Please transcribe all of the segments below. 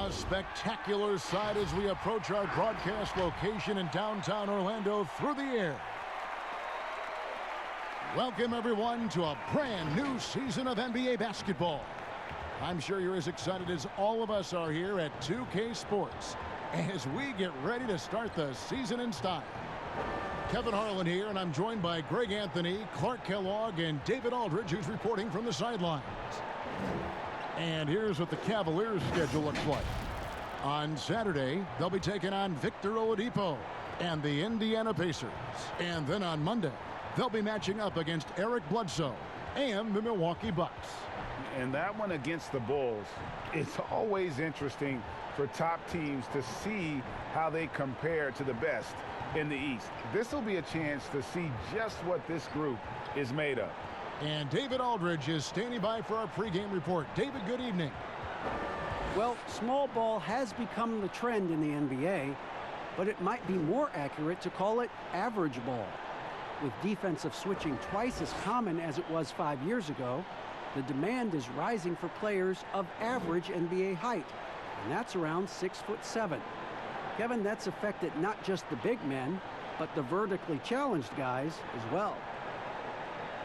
A spectacular sight as we approach our broadcast location in downtown Orlando through the air. Welcome, everyone, to a brand new season of NBA basketball. I'm sure you're as excited as all of us are here at 2K Sports as we get ready to start the season in style. Kevin Harlan here, and I'm joined by Greg Anthony, Clark Kellogg, and David Aldridge, who's reporting from the sidelines. And here's what the Cavaliers' schedule looks like. On Saturday, they'll be taking on Victor Oladipo and the Indiana Pacers. And then on Monday, they'll be matching up against Eric Bledsoe and the Milwaukee Bucks. And that one against the Bulls, it's always interesting for top teams to see how they compare to the best in the East. This will be a chance to see just what this group is made of. And David Aldridge is standing by for our pregame report. David, good evening. Well, small ball has become the trend in the NBA, but it might be more accurate to call it average ball. With defensive switching twice as common as it was 5 years ago, the demand is rising for players of average NBA height, and that's around 6'7". Kevin, that's affected not just the big men, but the vertically challenged guys as well.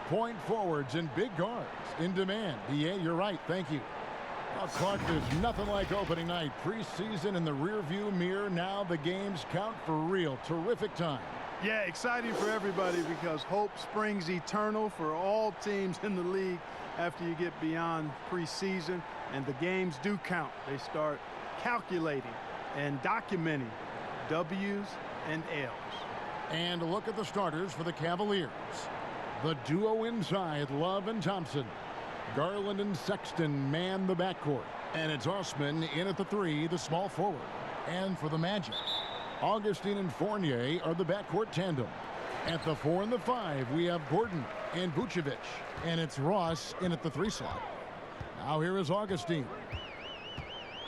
Point forwards and big guards in demand. Yeah, you're right. Thank you. Well, Clark, there's nothing like opening night. Preseason in the rearview mirror. Now the games count for real. Terrific time. Yeah, exciting for everybody because hope springs eternal for all teams in the league after you get beyond preseason. And the games do count. They start calculating and documenting W's and L's. And a look at the starters for the Cavaliers. The duo inside, Love and Thompson. Garland and Sexton man the backcourt. And it's Osman in at the 3, the small forward. And for the Magic, Augustine and Fournier are the backcourt tandem. At the 4 and the 5, we have Gordon and Vucevic. And it's Ross in at the 3 slot. Now here is Augustine.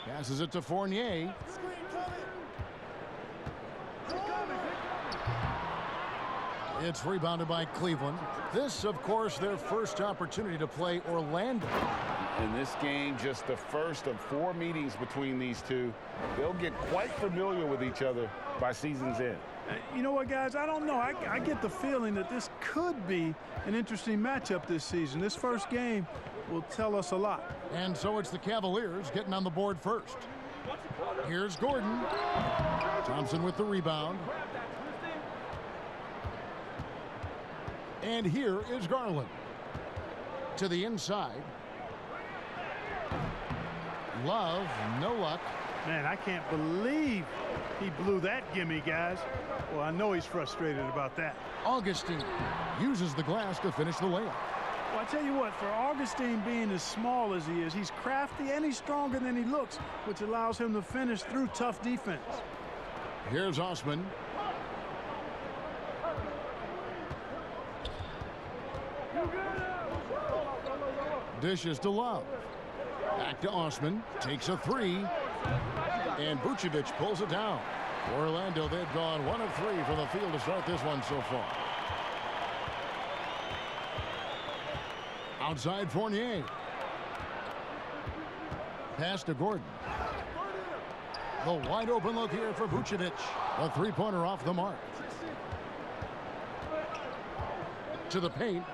Passes it to Fournier. It's rebounded by Cleveland. This, of course, their first opportunity to play Orlando. In this game, just the first of 4 meetings between these two. They'll get quite familiar with each other by season's end. You know what, guys? I don't know. I get the feeling that this could be an interesting matchup this season. This first game will tell us a lot. And so it's the Cavaliers getting on the board first. Here's Gordon. Thompson with the rebound. And here is Garland. To the inside. Love, no luck. Man, I can't believe he blew that gimme, guys. Well, I know he's frustrated about that. Augustine uses the glass to finish the layup. Well, I tell you what, for Augustine being as small as he is, he's crafty and he's stronger than he looks, which allows him to finish through tough defense. Here's Osman. Dishes to Love. Back to Osman. Takes a 3. And Vucevic pulls it down. Orlando, they've gone 1 of 3 from the field to start this one so far. Outside Fournier. Pass to Gordon. The wide open look here for Vucevic. A 3-pointer off the mark. To the paint.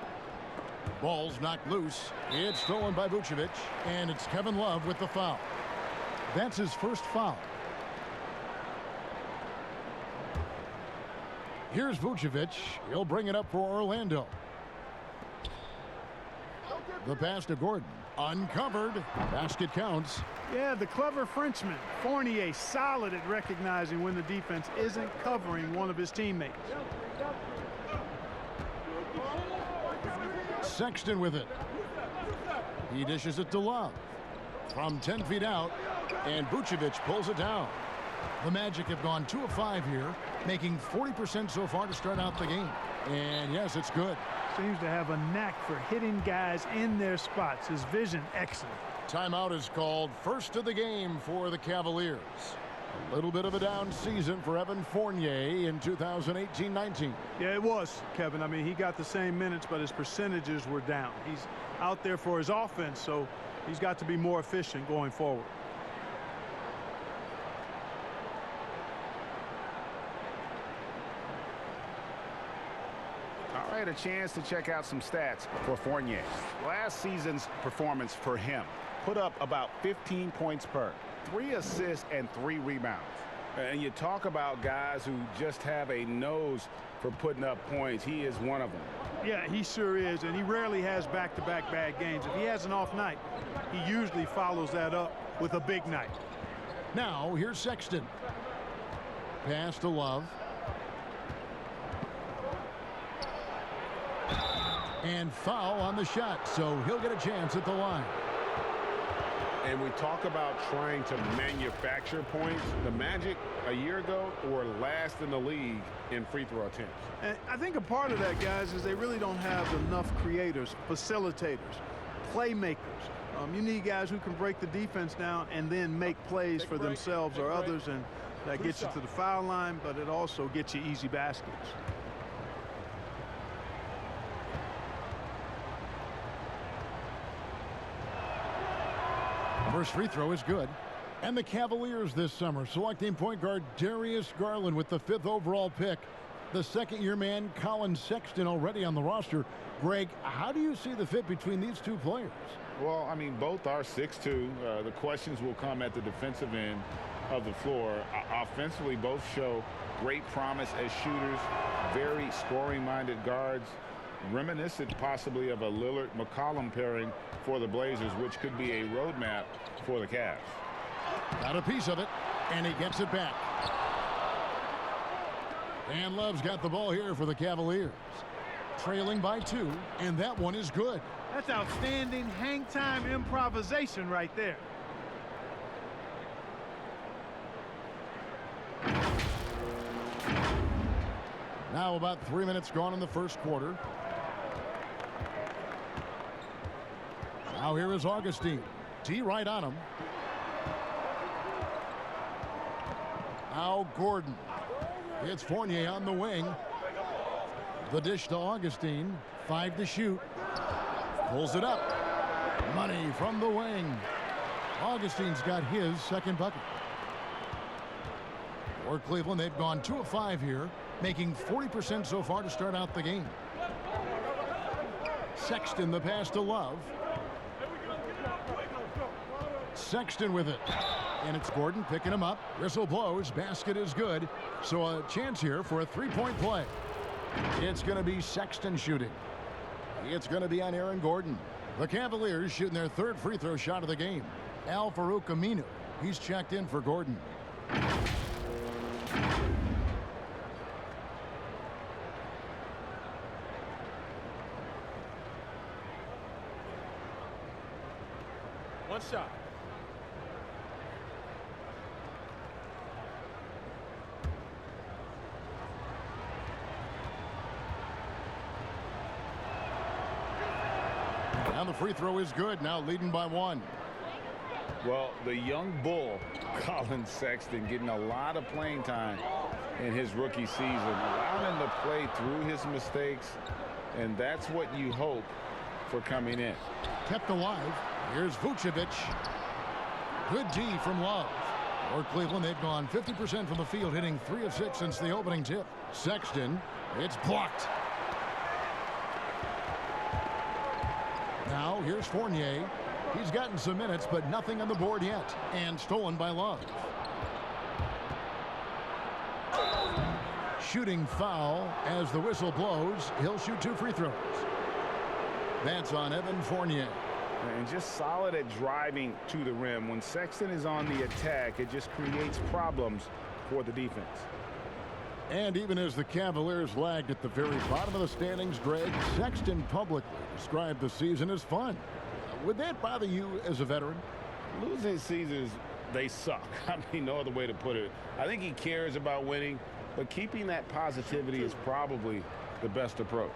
Ball's knocked loose. It's stolen by Vucevic. And it's Kevin Love with the foul. That's his first foul. Here's Vucevic. He'll bring it up for Orlando. The pass to Gordon. Uncovered. Basket counts. Yeah, the clever Frenchman. Fournier solid at recognizing when the defense isn't covering one of his teammates. Sexton with it. He dishes it to Love. From 10 feet out, and Vucevic pulls it down. The Magic have gone 2 of 5 here, making 40% so far to start out the game. And yes, it's good. Seems to have a knack for hitting guys in their spots. His vision, excellent. Timeout is called. First of the game for the Cavaliers. A little bit of a down season for Evan Fournier in 2018-19. Yeah, it was, Kevin. I mean, he got the same minutes, but his percentages were down. He's out there for his offense, so he's got to be more efficient going forward. All right, a chance to check out some stats for Fournier. Last season's performance for him put up about 15 points per, 3 assists and 3 rebounds. And you talk about guys who just have a nose for putting up points. He is one of them. Yeah, he sure is, and he rarely has back-to-back bad games. If he has an off night, he usually follows that up with a big night. Now, here's Sexton. Pass to Love. And foul on the shot, so he'll get a chance at the line. And we talk about trying to manufacture points. The Magic a year ago were last in the league in free throw attempts. And I think a part of that, guys, is they really don't have enough creators, facilitators, playmakers. You need guys who can break the defense down and then make plays for themselves or others, and that gets you to the foul line, but it also gets you easy baskets. First free throw is good. And the Cavaliers this summer selecting point guard Darius Garland with the 5th overall pick. The second-year man Colin Sexton already on the roster. Greg, how do you see the fit between these two players? Well, I mean, both are 6'2". The questions will come at the defensive end of the floor. Offensively, both show great promise as shooters, very scoring-minded guards, reminiscent possibly of a Lillard-McCollum pairing for the Blazers, which could be a roadmap for the Cavs. Got a piece of it, and he gets it back. And Love's got the ball here for the Cavaliers. Trailing by 2, and that one is good. That's outstanding hang-time improvisation right there. Now about 3 minutes gone in the first quarter. Now here is Augustine. T right on him. Now Gordon. It's Fournier on the wing. The dish to Augustine. 5 to shoot. Pulls it up. Money from the wing. Augustine's got his second bucket. For Cleveland, they've gone 2 of 5 here, making 40% so far to start out the game. Sexton the pass to Love. Sexton with it. And it's Gordon picking him up. Whistle blows. Basket is good. So a chance here for a 3-point play. It's going to be Sexton shooting. It's going to be on Aaron Gordon. The Cavaliers shooting their 3rd free throw shot of the game. Al-Farouq Aminu. He's checked in for Gordon. One shot. And the free throw is good. Now leading by 1. Well, the young bull, Colin Sexton, getting a lot of playing time in his rookie season, allowing him to play through his mistakes, and that's what you hope for coming in. Kept alive. Here's Vucevic. Good D from Love. For Cleveland, they've gone 50% from the field, hitting 3 of 6 since the opening tip. Sexton, it's blocked. Now here's Fournier. He's gotten some minutes, but nothing on the board yet. And stolen by Love. Shooting foul as the whistle blows. He'll shoot 2 free throws. That's on Evan Fournier. And just solid at driving to the rim. When Sexton is on the attack, it just creates problems for the defense. And even as the Cavaliers lagged at the very bottom of the standings, Greg, Sexton publicly described the season as fun. Would that bother you as a veteran? Losing seasons, they suck. I mean, no other way to put it. I think he cares about winning, but keeping that positivity is probably the best approach.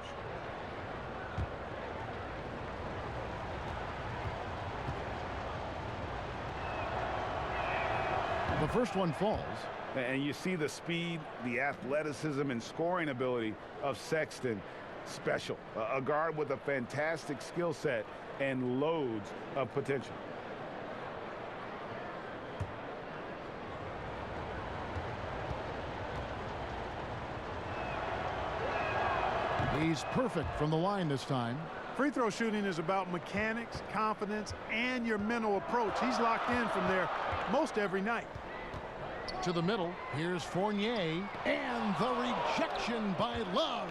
The first one falls. And you see the speed, the athleticism, and scoring ability of Sexton. Special. A guard with a fantastic skill set and loads of potential. He's perfect from the line this time. Free throw shooting is about mechanics, confidence, and your mental approach. He's locked in from there most every night. To the middle, here's Fournier, and the rejection by Love.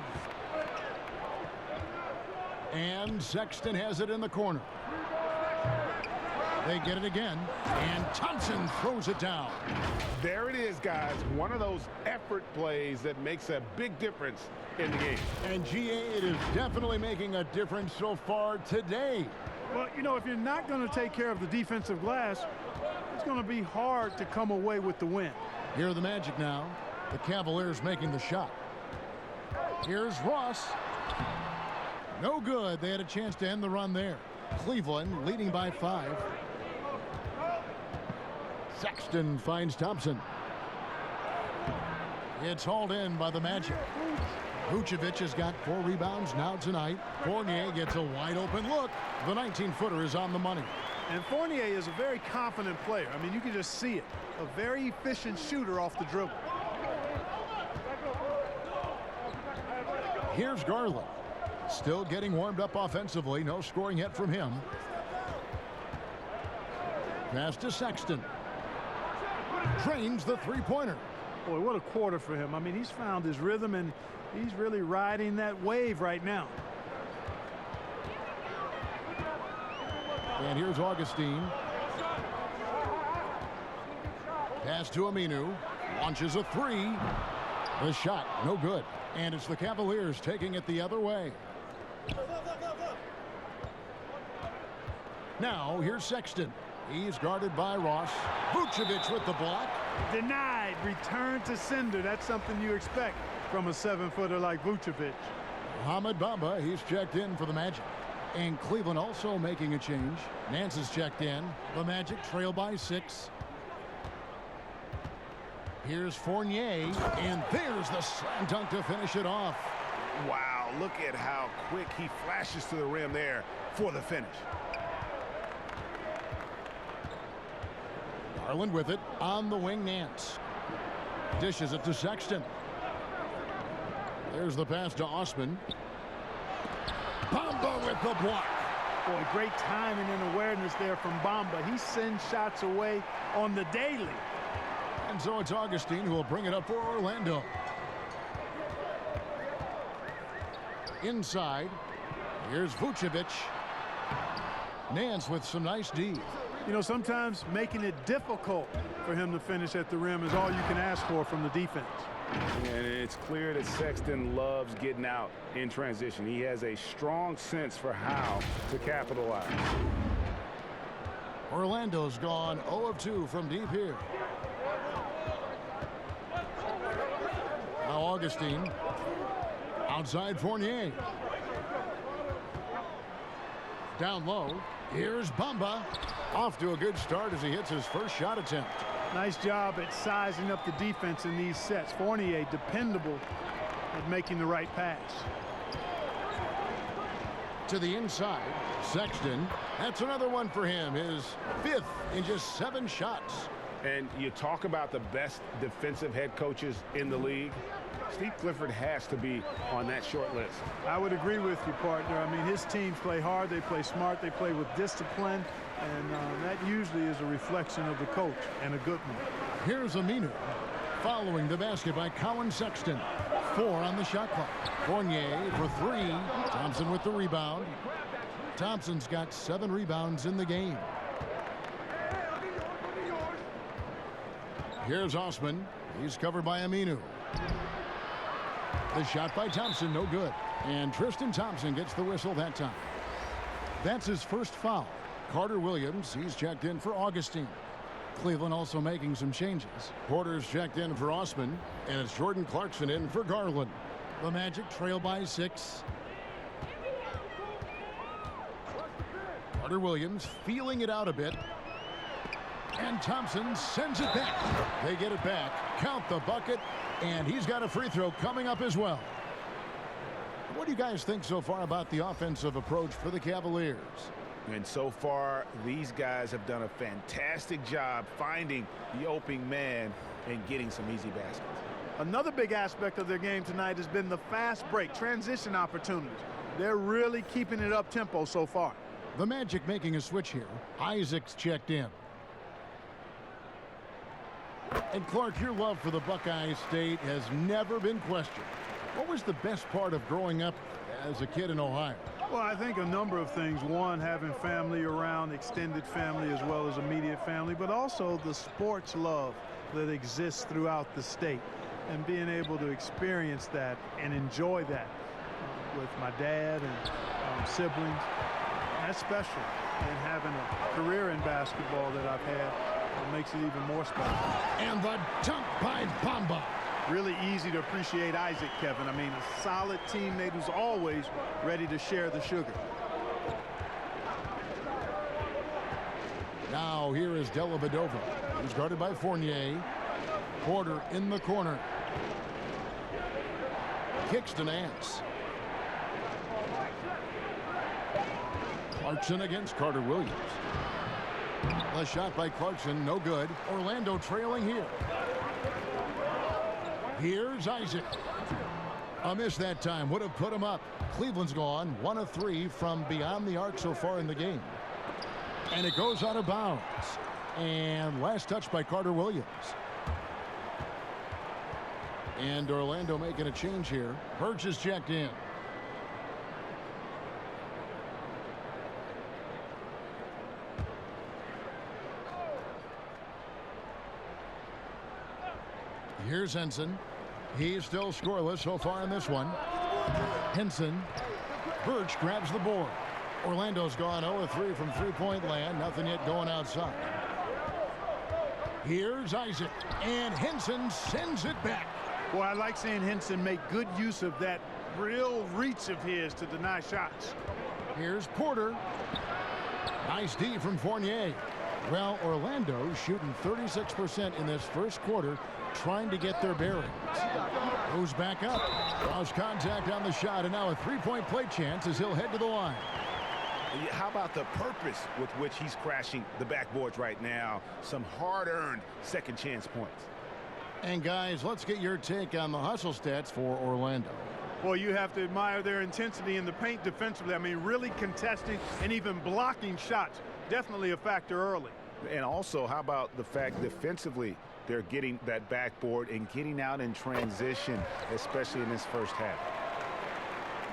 And Sexton has it in the corner. They get it again, and Thompson throws it down. There it is, guys. One of those effort plays that makes a big difference in the game. And GA, it is definitely making a difference so far today. Well, you know, if you're not going to take care of the defensive glass, it's going to be hard to come away with the win. Here are the Magic now. The Cavaliers making the shot. Here's Ross. No good. They had a chance to end the run there. Cleveland leading by 5. Sexton finds Thompson. It's hauled in by the Magic. Vucevic has got 4 rebounds now tonight. Fournier gets a wide open look. The 19-footer is on the money. And Fournier is a very confident player. I mean, you can just see it. A very efficient shooter off the dribble. Here's Garland. Still getting warmed up offensively. No scoring yet from him. Pass to Sexton. Drains the three-pointer. Boy, what a quarter for him. I mean, he's found his rhythm, and he's really riding that wave right now. And here's Augustine. Pass to Aminu. Launches a 3. The shot, no good. And it's the Cavaliers taking it the other way. Now, here's Sexton. He's guarded by Ross. Vucevic with the block. Denied. Return to sender. That's something you expect from a 7-footer like Vucevic. Mohamed Bamba, he's checked in for the Magic. And Cleveland also making a change. Nance is checked in. The Magic trail by 6. Here's Fournier, and there's the slam dunk to finish it off. Wow, look at how quick he flashes to the rim there for the finish. Garland with it on the wing. Nance dishes it to Sexton. There's the pass to Osman. Bamba with the block. Boy, great timing and awareness there from Bamba. He sends shots away on the daily. And so it's Augustine who will bring it up for Orlando. Inside, here's Vucevic. Nance with some nice D. You know, sometimes making it difficult for him to finish at the rim is all you can ask for from the defense. And it's clear that Sexton loves getting out in transition. He has a strong sense for how to capitalize. Orlando's gone 0 of 2 from deep here. Now Augustine. Outside Fournier. Down low. Here's Bamba. Off to a good start as he hits his first shot attempt. Nice job at sizing up the defense in these sets. Fournier dependable at making the right pass. To the inside. Sexton. That's another one for him. His 5th in just 7 shots. And you talk about the best defensive head coaches in the league. Steve Clifford has to be on that short list. I would agree with you, partner. I mean, his teams play hard, they play smart, they play with discipline, and that usually is a reflection of the coach, and a good one. Here's Aminu. Following the basket by Colin Sexton. 4 on the shot clock. Fournier for 3. Thompson with the rebound. Thompson's got 7 rebounds in the game. Here's Osman. He's covered by Aminu. The shot by Thompson, no good. And Tristan Thompson gets the whistle that time. That's his first foul. Carter Williams, he's checked in for Augustine. Cleveland also making some changes. Porter's checked in for Osman, and it's Jordan Clarkson in for Garland. The Magic trail by 6. Carter Williams feeling it out a bit. And Thompson sends it back. They get it back. Count the bucket. And he's got a free throw coming up as well. What do you guys think so far about the offensive approach for the Cavaliers? And so far, these guys have done a fantastic job finding the open man and getting some easy baskets. Another big aspect of their game tonight has been the fast break, transition opportunities. They're really keeping it up tempo so far. The Magic making a switch here. Isaac's checked in. And Clark, your love for the Buckeye State has never been questioned. What was the best part of growing up as a kid in Ohio? Well, I think a number of things. One, having family around, extended family as well as immediate family, but also the sports love that exists throughout the state and being able to experience that and enjoy that with my dad and siblings. That's special. And having a career in basketball that I've had makes it even more special. And the dunk by Bamba. Really easy to appreciate Isaac, Kevin. I mean, a solid teammate who's always ready to share the sugar. Now here is Della Vedova, who's guarded by Fournier. Porter in the corner. Kicks to Nance. Clarkson against Carter Williams. A shot by Clarkson, no good. Orlando trailing here. Here's Isaac. A miss that time would have put him up. Cleveland's gone 1 of 3 from beyond the arc so far in the game. And it goes out of bounds. And last touch by Carter Williams. And Orlando making a change here. Birch is checked in. Here's Henson. He's still scoreless so far in this one. Henson. Birch grabs the board. Orlando's gone 0-3 from three-point land. Nothing yet going outside. Here's Isaac. And Henson sends it back. Well, I like seeing Henson make good use of that real reach of his to deny shots. Here's Porter. Nice D from Fournier. Well, Orlando shooting 36% in this first quarter, trying to get their bearings. Goes back up. Draws contact on the shot, and now a three-point play chance as he'll head to the line. How about the purpose with which he's crashing the backboards right now? Some hard-earned second chance points. And guys, let's get your take on the hustle stats for Orlando. Well, you have to admire their intensity in the paint defensively. I mean, really contesting and even blocking shots. Definitely a factor early. And also, how about the fact defensively they're getting that backboard and getting out in transition, especially in this first half.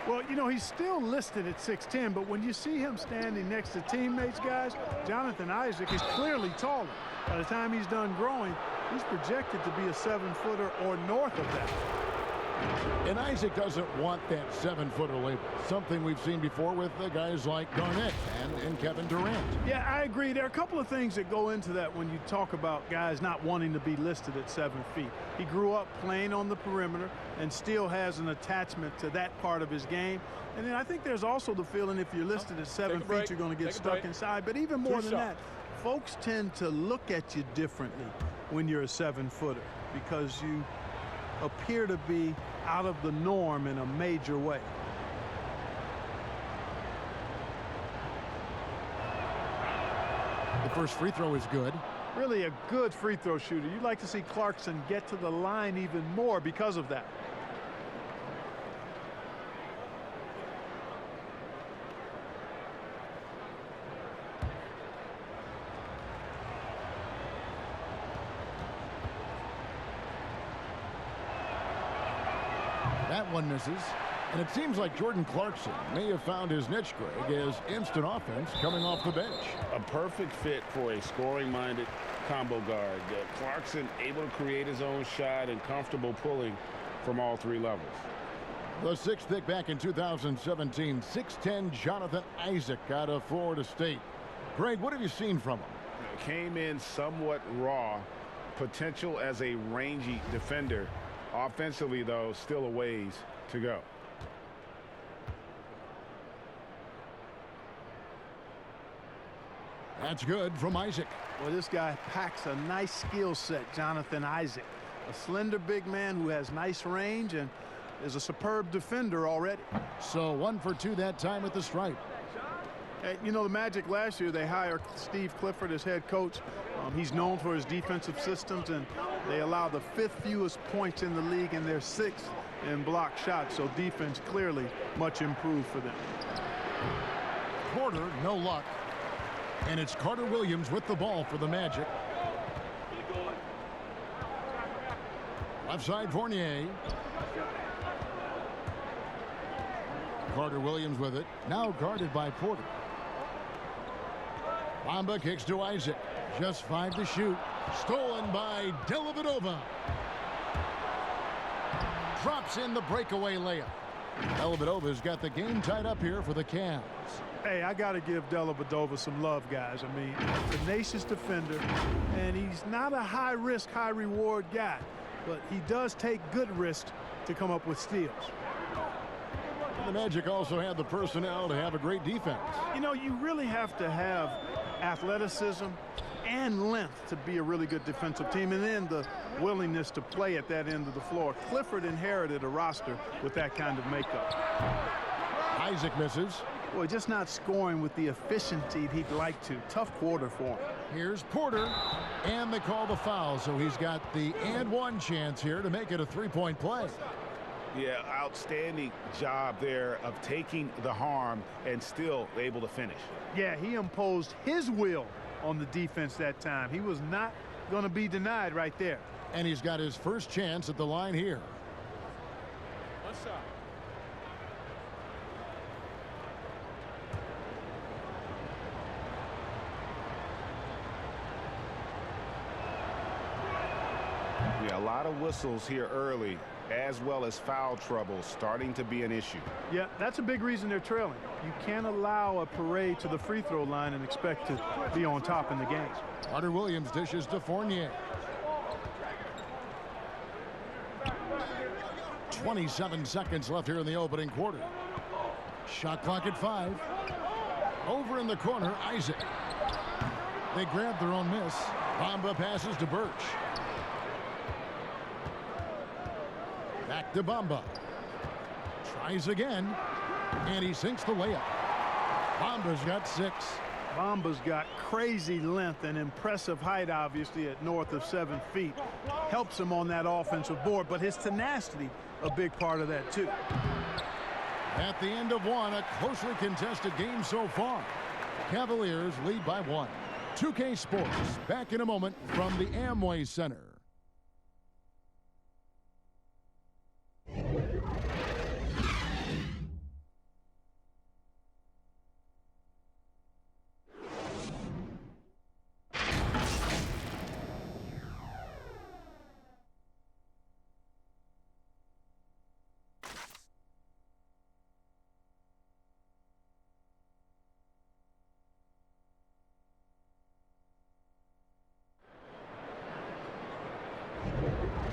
Well, you know, he's still listed at 6'10", but when you see him standing next to teammates, guys, Jonathan Isaac is clearly taller. By the time he's done growing, he's projected to be a 7-footer or north of that. And Isaac doesn't want that 7-footer label, something we've seen before with the guys like Garnett and Kevin Durant. Yeah, I agree. There are a couple of things that go into that when you talk about guys not wanting to be listed at 7 feet. He grew up playing on the perimeter and still has an attachment to that part of his game. And then I think there's also the feeling if you're listed at 7 feet, you're going to get stuck inside. But even more than that, folks tend to look at you differently when you're a 7-footer because you appear to be out of the norm in a major way. The first free throw is good. Really a good free throw shooter. You'd like to see Clarkson get to the line even more because of that. That one misses. And it seems like Jordan Clarkson may have found his niche, Greg, as instant offense coming off the bench. A perfect fit for a scoring-minded combo guard. Clarkson able to create his own shot and comfortable pulling from all three levels. The sixth pick back in 2017, 6'10" Jonathan Isaac out of Florida State. Greg, what have you seen from him? Came in somewhat raw. Potential as a rangy defender. Offensively, though, still a ways to go. That's good from Isaac. Well, this guy packs a nice skill set, Jonathan Isaac. A slender big man who has nice range and is a superb defender already. So 1 for 2 that time at the stripe. You know, the Magic last year, they hired Steve Clifford as head coach. He's known for his defensive systems, and they allow the 5th fewest points in the league, and they're 6th in block shots. So defense clearly much improved for them. Porter, no luck. And it's Carter Williams with the ball for the Magic. Left side, Fournier. Carter Williams with it. Now guarded by Porter. Bamba kicks to Isaac. Just 5 to shoot. Stolen by Dellavedova. Drops in the breakaway layup. Dellavedova's got the game tied up here for the Cavs. Hey, I got to give Dellavedova some love, guys. I mean, tenacious defender, and he's not a high-risk, high-reward guy, but he does take good risks to come up with steals. And the Magic also have the personnel to have a great defense. You know, you really have to have athleticism and length to be a really good defensive team, and then the willingness to play at that end of the floor. Clifford inherited a roster with that kind of makeup. Isaac misses. Boy, just not scoring with the efficiency he'd like to. Tough quarter for him. Here's Porter, and they call the foul, so he's got the and one chance here to make it a three-point play. Yeah, outstanding job there of taking the harm and still able to finish. Yeah, he imposed his will on the defense that time. He was not going to be denied right there. And he's got his first chance at the line here. One shot. Yeah, a lot of whistles here early, as well as foul trouble starting to be an issue. Yeah, that's a big reason they're trailing. You can't allow a parade to the free throw line and expect to be on top in the game. Carter Williams dishes to Fournier. 27 seconds left here in the opening quarter. Shot clock at 5. Over in the corner, Isaac. They grab their own miss. Bamba passes to Birch. Back to Bamba. Tries again, and he sinks the layup. Bamba's got 6. Bamba's got crazy length and impressive height, obviously, at north of 7 feet. Helps him on that offensive board, but his tenacity, a big part of that, too. At the end of one, a closely contested game so far. Cavaliers lead by 1. 2K Sports, back in a moment from the Amway Center.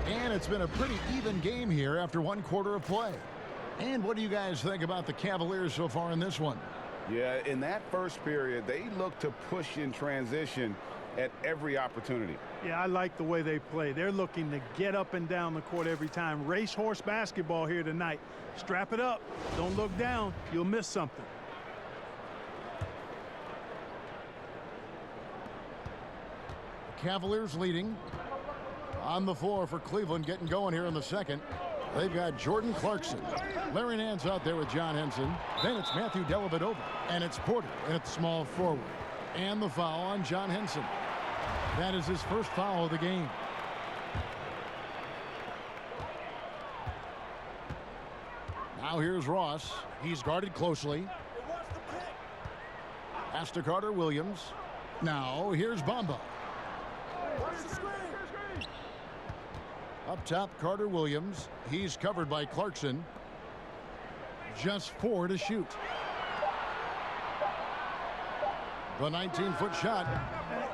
And it's been a pretty even game here after 1 quarter of play. And what do you guys think about the Cavaliers so far in this one? Yeah, in that first period, they looked to push in transition at every opportunity. Yeah, I like the way they play. They're looking to get up and down the court every time. Racehorse basketball here tonight. Strap it up. Don't look down. You'll miss something. The Cavaliers leading. On the floor for Cleveland, getting going here in the second. They've got Jordan Clarkson. Larry Nance out there with John Henson. Then it's Matthew Dellavedova. And it's Porter at small forward. And the foul on John Henson. That is his first foul of the game. Now here's Ross. He's guarded closely. Pass to Carter Williams. Now here's Bamba. Up top, Carter Williams. He's covered by Clarkson. Just 4 to shoot. The 19-foot shot.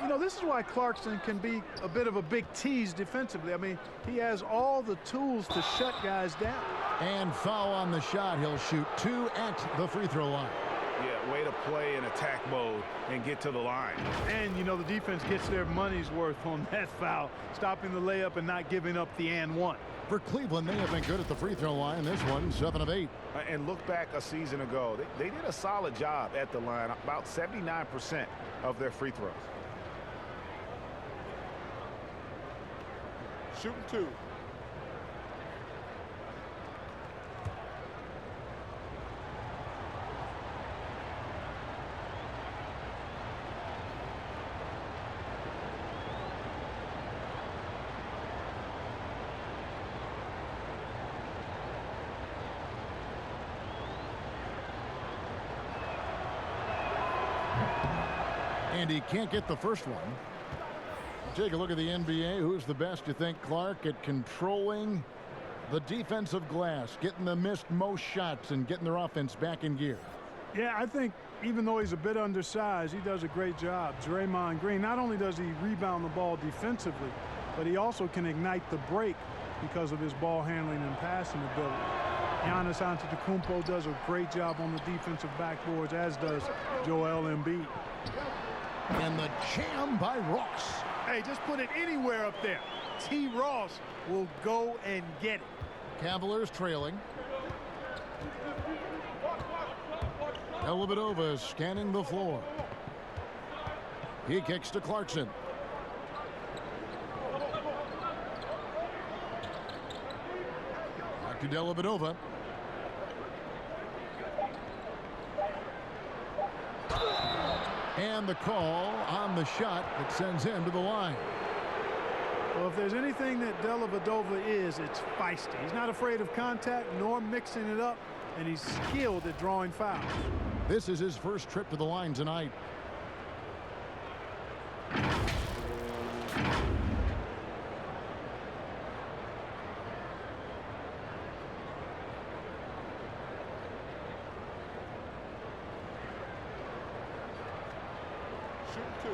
You know, this is why Clarkson can be a bit of a big tease defensively. I mean, he has all the tools to shut guys down. And foul on the shot. He'll shoot 2 at the free throw line. Yeah, way to play in attack mode and get to the line. And, you know, the defense gets their money's worth on that foul, stopping the layup and not giving up the and one. For Cleveland, they have been good at the free throw line. This one, 7 of 8. And look back a season ago. They did a solid job at the line, about 79% of their free throws. Shooting 2. And he can't get the first one. Take a look at the NBA. Who's the best, you think, Clark, at controlling the defensive glass, getting the missed most shots and getting their offense back in gear? Yeah, I think even though he's a bit undersized, he does a great job. Draymond Green, not only does he rebound the ball defensively, but he also can ignite the break because of his ball handling and passing ability. Giannis Antetokounmpo does a great job on the defensive backboards, as does Joel Embiid. And the jam by Ross. Hey, just put it anywhere up there. T. Ross will go and get it. Cavaliers trailing. Dellavedova scanning the floor. He kicks to Clarkson. Back to Dellavedova. And the call on the shot that sends him to the line. Well, if there's anything that Dellavedova is, it's feisty. He's not afraid of contact nor mixing it up, and he's skilled at drawing fouls. This is his first trip to the line tonight. Shooting 2.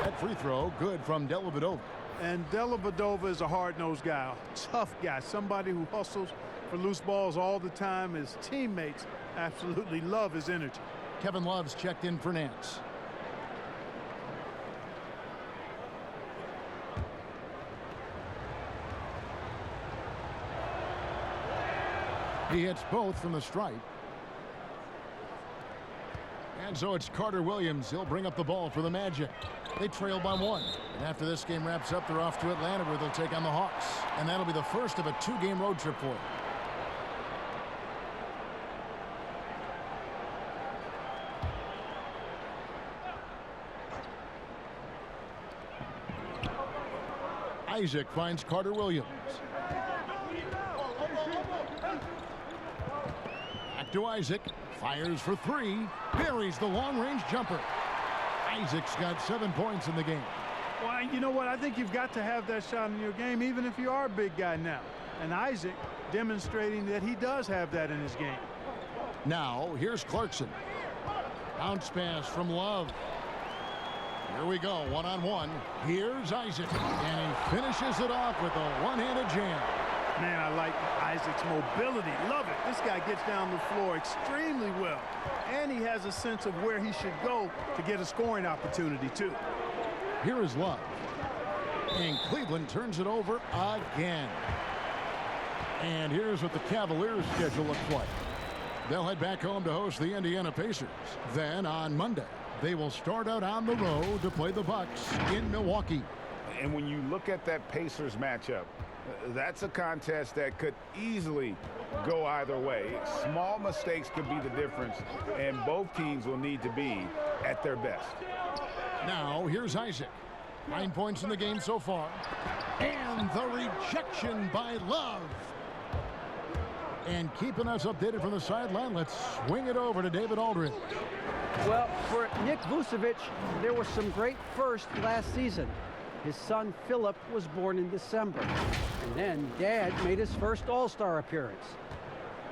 That free throw good from Dellavedova. And Dellavedova is a hard-nosed guy, a tough guy, somebody who hustles for loose balls all the time. His teammates absolutely love his energy. Kevin Love's checked in for Nance. He hits both from the stripe. And so it's Carter Williams. He'll bring up the ball for the Magic. They trail by 1. And after this game wraps up, they're off to Atlanta, where they'll take on the Hawks. And that'll be the first of a 2-game road trip for them. Isaac finds Carter Williams. Back to Isaac. Fires for 3. Buries the long-range jumper. Isaac's got 7 points in the game. Well, you know what? I think you've got to have that shot in your game, even if you are a big guy now. And Isaac demonstrating that he does have that in his game. Now, here's Clarkson. Bounce pass from Love. Here we go, one-on-one. Here's Isaac, and he finishes it off with a one-handed jam. Man, I like Isaac's mobility. Love it. This guy gets down the floor extremely well. And he has a sense of where he should go to get a scoring opportunity, too. Here is Love. And Cleveland turns it over again. And here's what the Cavaliers' schedule looks like. They'll head back home to host the Indiana Pacers. Then on Monday, they will start out on the road to play the Bucks in Milwaukee. And when you look at that Pacers matchup, that's a contest that could easily go either way. Small mistakes could be the difference, and both teams will need to be at their best. Now, here's Isaac. 9 points in the game so far. And the rejection by Love. And keeping us updated from the sideline, let's swing it over to David Aldridge. Well, for Nick Vucevic, there was some great firsts last season. His son, Philip, was born in December. And then Dad made his first All-Star appearance.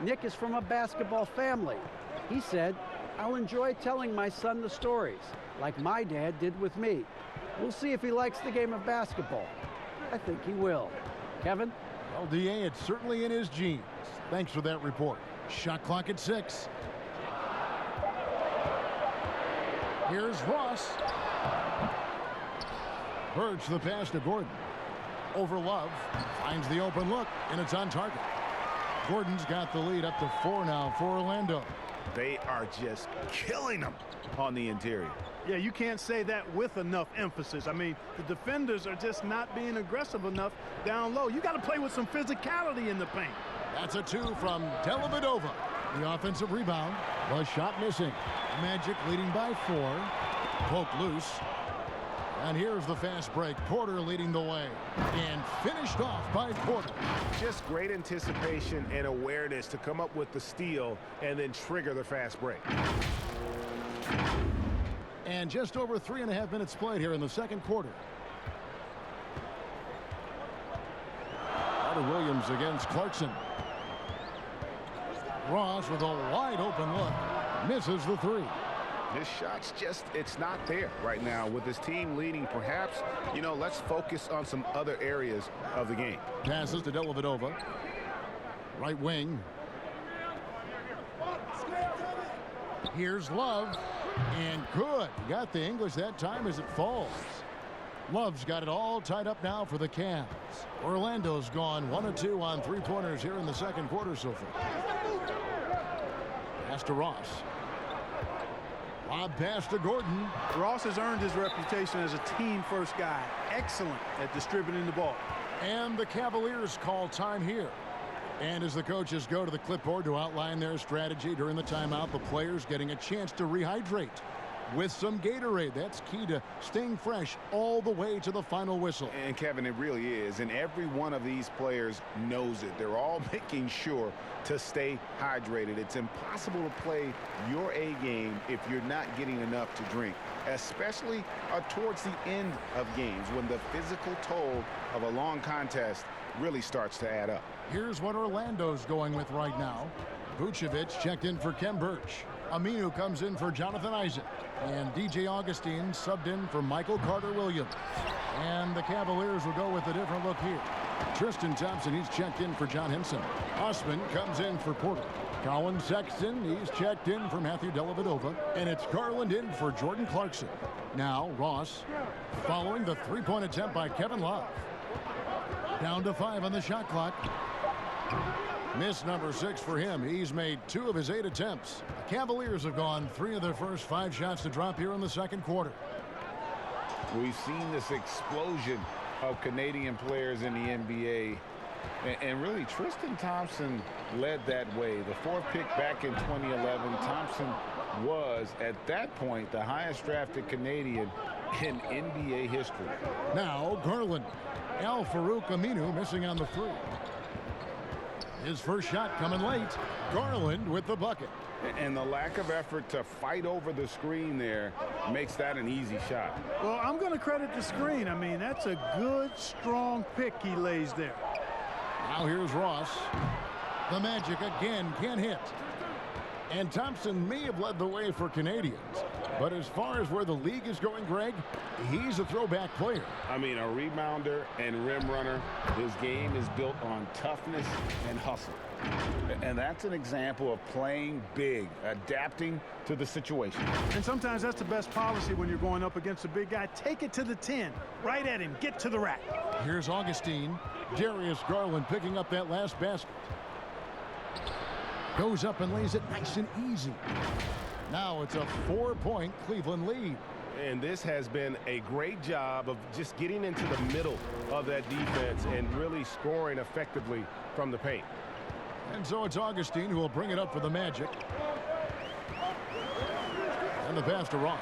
Nick is from a basketball family. He said, "I'll enjoy telling my son the stories, like my dad did with me. We'll see if he likes the game of basketball." I think he will. Kevin? Well, DA, it's certainly in his genes. Thanks for that report. Shot clock at 6. Here's Ross. Birch the pass to Gordon. Over Love. Finds the open look, and it's on target. Gordon's got the lead up to 4 now for Orlando. They are just killing them on the interior. Yeah, you can't say that with enough emphasis. I mean, the defenders are just not being aggressive enough down low. You got to play with some physicality in the paint. That's a 2 from Dellavedova. The offensive rebound. The shot missing. Magic leading by 4. Poked loose. And here's the fast break. Porter leading the way. And finished off by Porter. Just great anticipation and awareness to come up with the steal and then trigger the fast break. And just over 3.5 minutes played here in the second quarter. Carter Williams against Clarkson. Ross with a wide open look. Misses the 3. His shot's just, it's not there right now. With his team leading, perhaps, you know, let's focus on some other areas of the game. Passes to Dellavedova. Right wing. Here's Love. And good. Got the English that time as it falls. Love's got it all tied up now for the Cavs. Orlando's gone 1 of 2 on 3-pointers here in the second quarter so far. Pass to Ross. Lob pass to Gordon. Ross has earned his reputation as a team-first guy. Excellent at distributing the ball. And the Cavaliers call time here. And as the coaches go to the clipboard to outline their strategy during the timeout, the players getting a chance to rehydrate with some Gatorade. That's key to staying fresh all the way to the final whistle. And Kevin, it really is. And every one of these players knows it. They're all making sure to stay hydrated. It's impossible to play your A game if you're not getting enough to drink, especially towards the end of games when the physical toll of a long contest really starts to add up. Here's what Orlando's going with right now. Vucevic checked in for Kem Birch. Aminu comes in for Jonathan Isaac. And DJ Augustine subbed in for Michael Carter-Williams. And the Cavaliers will go with a different look here. Tristan Thompson, he's checked in for John Henson. Osman comes in for Porter. Colin Sexton, he's checked in for Matthew Dellavedova. And it's Garland in for Jordan Clarkson. Now Ross following the 3-point attempt by Kevin Love. Down to 5 on the shot clock. Miss number 6 for him. He's made 2 of his 8 attempts. The Cavaliers have gone 3 of their first 5 shots to drop here in the second quarter. We've seen this explosion of Canadian players in the NBA. And really, Tristan Thompson led that way. The 4th pick back in 2011, Thompson was, at that point, the highest drafted Canadian in NBA history. Now, Garland. Al-Farouq Aminu missing on the 3. His first shot coming late. Garland with the bucket. And the lack of effort to fight over the screen there makes that an easy shot. Well, I'm going to credit the screen. I mean, that's a good, strong pick he lays there. Now here's Ross. The Magic again can't hit. And Thompson may have led the way for Canadians. But as far as where the league is going, Greg, he's a throwback player. I mean, a rebounder and rim runner. His game is built on toughness and hustle. And that's an example of playing big, adapting to the situation. And sometimes that's the best policy when you're going up against a big guy. Take it to the 10. Right at him. Get to the rack. Here's Augustine. Darius Garland picking up that last basket. Goes up and lays it nice and easy. Now it's a 4-point Cleveland lead. And this has been a great job of just getting into the middle of that defense and really scoring effectively from the paint. And so it's Augustine who will bring it up for the Magic. And the pass to Ross.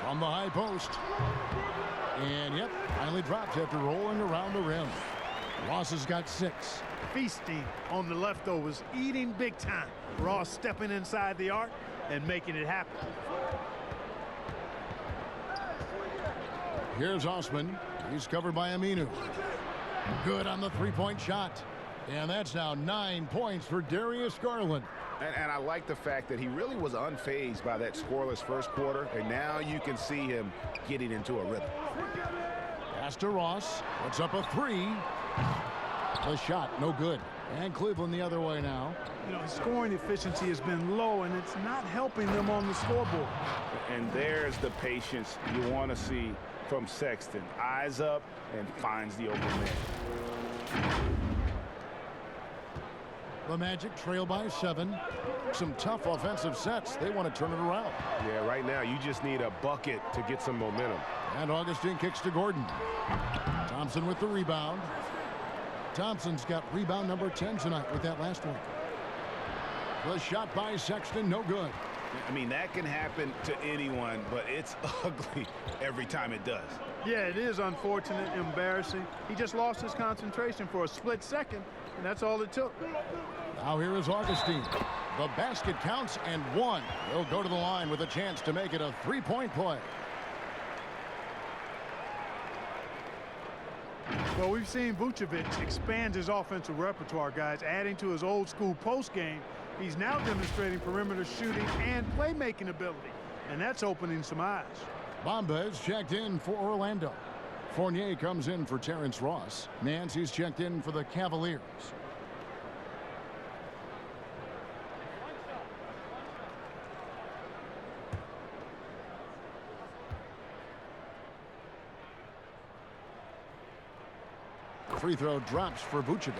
From the high post. And yep, finally dropped after rolling around the rim. Ross has got 6. Feasting on the leftovers, eating big time. Ross stepping inside the arc and making it happen. Here's Osman. He's covered by Aminu. Good on the three-point shot. And that's now 9 points for Darius Garland. And I like the fact that he really was unfazed by that scoreless first quarter. And now you can see him getting into a rhythm. Pass to Ross. Puts up a three. The shot, no good. And Cleveland the other way now. You know, his scoring efficiency has been low, and it's not helping them on the scoreboard. And there's the patience you want to see from Sexton. Eyes up and finds the open man. The Magic trail by 7. Some tough offensive sets. They want to turn it around. Yeah, right now you just need a bucket to get some momentum. And Augustine kicks to Gordon. Thompson with the rebound. Thompson's got rebound number 10 tonight with that last one. The shot by Sexton, no good. I mean, that can happen to anyone, but it's ugly every time it does. Yeah, it is unfortunate, embarrassing. He just lost his concentration for a split second, and that's all it took. Now here is Augustine. The basket counts and one. He'll go to the line with a chance to make it a three-point play. Well, we've seen Vucevic expand his offensive repertoire, guys, adding to his old-school post game. He's now demonstrating perimeter shooting and playmaking ability, and that's opening some eyes. Bamba is checked in for Orlando. Fournier comes in for Terrence Ross. Nancy's checked in for the Cavaliers. Free throw drops for Vucevic.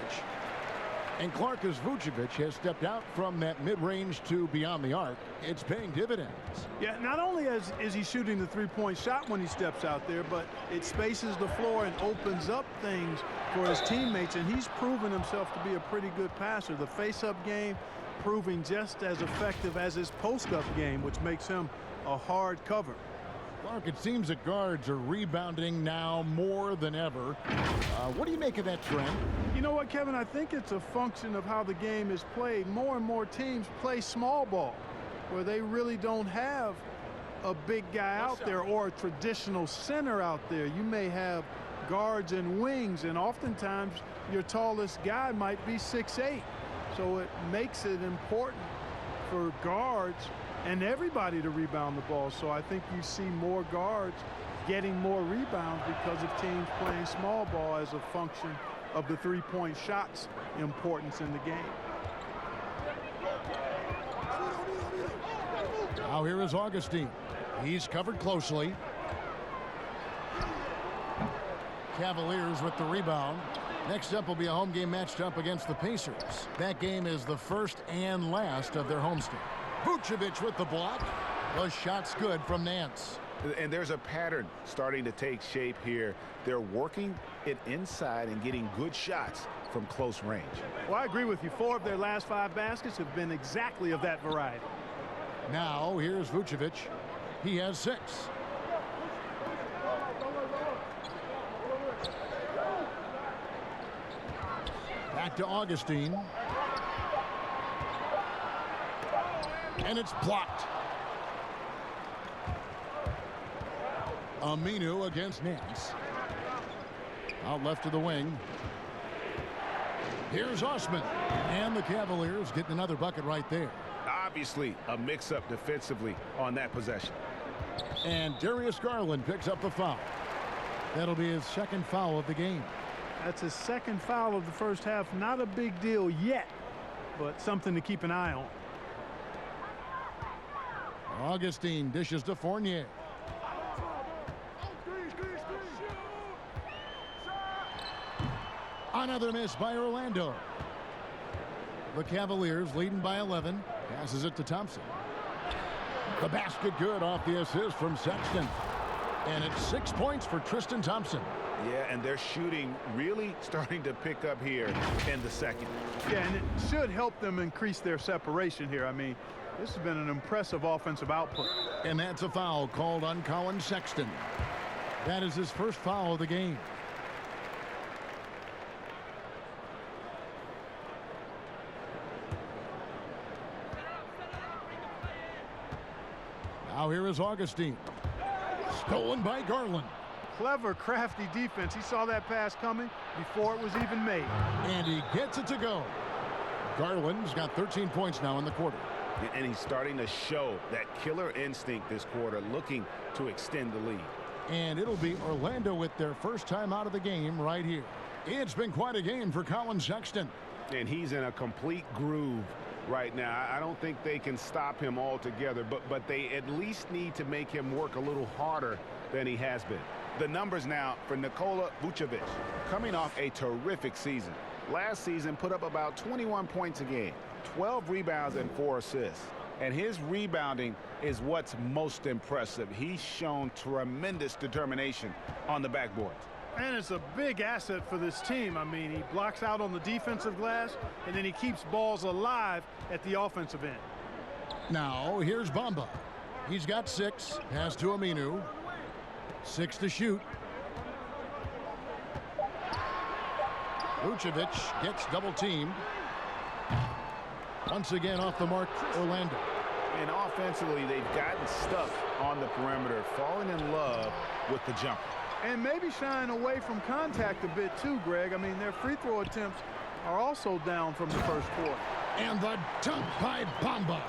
And Clark, as Vucevic has stepped out from that mid-range to beyond the arc, it's paying dividends. Yeah, not only is he shooting the three-point shot when he steps out there, but it spaces the floor and opens up things for his teammates, and he's proven himself to be a pretty good passer. The face-up game proving just as effective as his post-up game, which makes him a hard cover. Clark, it seems that guards are rebounding now more than ever. What do you make of that trend? You know what, Kevin? I think it's a function of how the game is played. More and more teams play small ball, where they really don't have a big guy out there or a traditional center out there. You may have guards and wings, and oftentimes your tallest guy might be 6'8". So it makes it important for guards and everybody to rebound the ball. So I think you see more guards getting more rebounds because of teams playing small ball as a function of the three-point shot's importance in the game. Now here is Augustine. He's covered closely. Cavaliers with the rebound. Next up will be a home game matched up against the Pacers. That game is the first and last of their homestand. Vucevic with the block. The shot's good from Nance. And there's a pattern starting to take shape here. They're working it inside and getting good shots from close range. Well, I agree with you. 4 of their last 5 baskets have been exactly of that variety. Now here's Vucevic. He has 6. Back to Augustine. And it's blocked. Aminu against Nance. Out left to the wing. Here's Osman. And the Cavaliers getting another bucket right there. Obviously a mix-up defensively on that possession. And Darius Garland picks up the foul. That'll be his second foul of the game. That's his second foul of the first half. Not a big deal yet, but something to keep an eye on. Augustine dishes to Fournier. Another miss by Orlando. The Cavaliers leading by 11. Passes it to Thompson. The basket good off the assist from Sexton. And it's 6 points for Tristan Thompson. Yeah, and they're shooting really starting to pick up here in the second. Yeah, and it should help them increase their separation here. I mean, this has been an impressive offensive output. And that's a foul called on Colin Sexton. That is his first foul of the game. Now here is Augustine. Stolen by Garland. Clever, crafty defense. He saw that pass coming before it was even made. And he gets it to go. Garland's got 13 points now in the quarter. And he's starting to show that killer instinct this quarter, looking to extend the lead. And it'll be Orlando with their first time out of the game right here. It's been quite a game for Colin Sexton. And he's in a complete groove right now. I don't think they can stop him altogether, but they at least need to make him work a little harder than he has been. The numbers now for Nikola Vucevic, coming off a terrific season. Last season put up about 21 points a game, 12 rebounds and 4 assists. And his rebounding is what's most impressive. He's shown tremendous determination on the backboard. And it's a big asset for this team. I mean, he blocks out on the defensive glass, and then he keeps balls alive at the offensive end. Now, here's Bamba. He's got 6. Pass to Aminu. 6 to shoot. Vucevic gets double-teamed. Once again off the mark, Orlando. And offensively, they've gotten stuck on the perimeter, falling in love with the jumper. And maybe shying away from contact a bit too, Greg. I mean, their free throw attempts are also down from the first quarter. And the dunk by Bamba.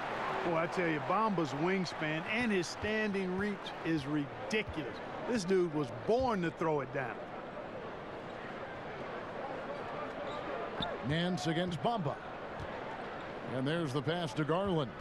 Boy, I tell you, Bamba's wingspan and his standing reach is ridiculous. This dude was born to throw it down. Nance against Bamba. And there's the pass to Garland.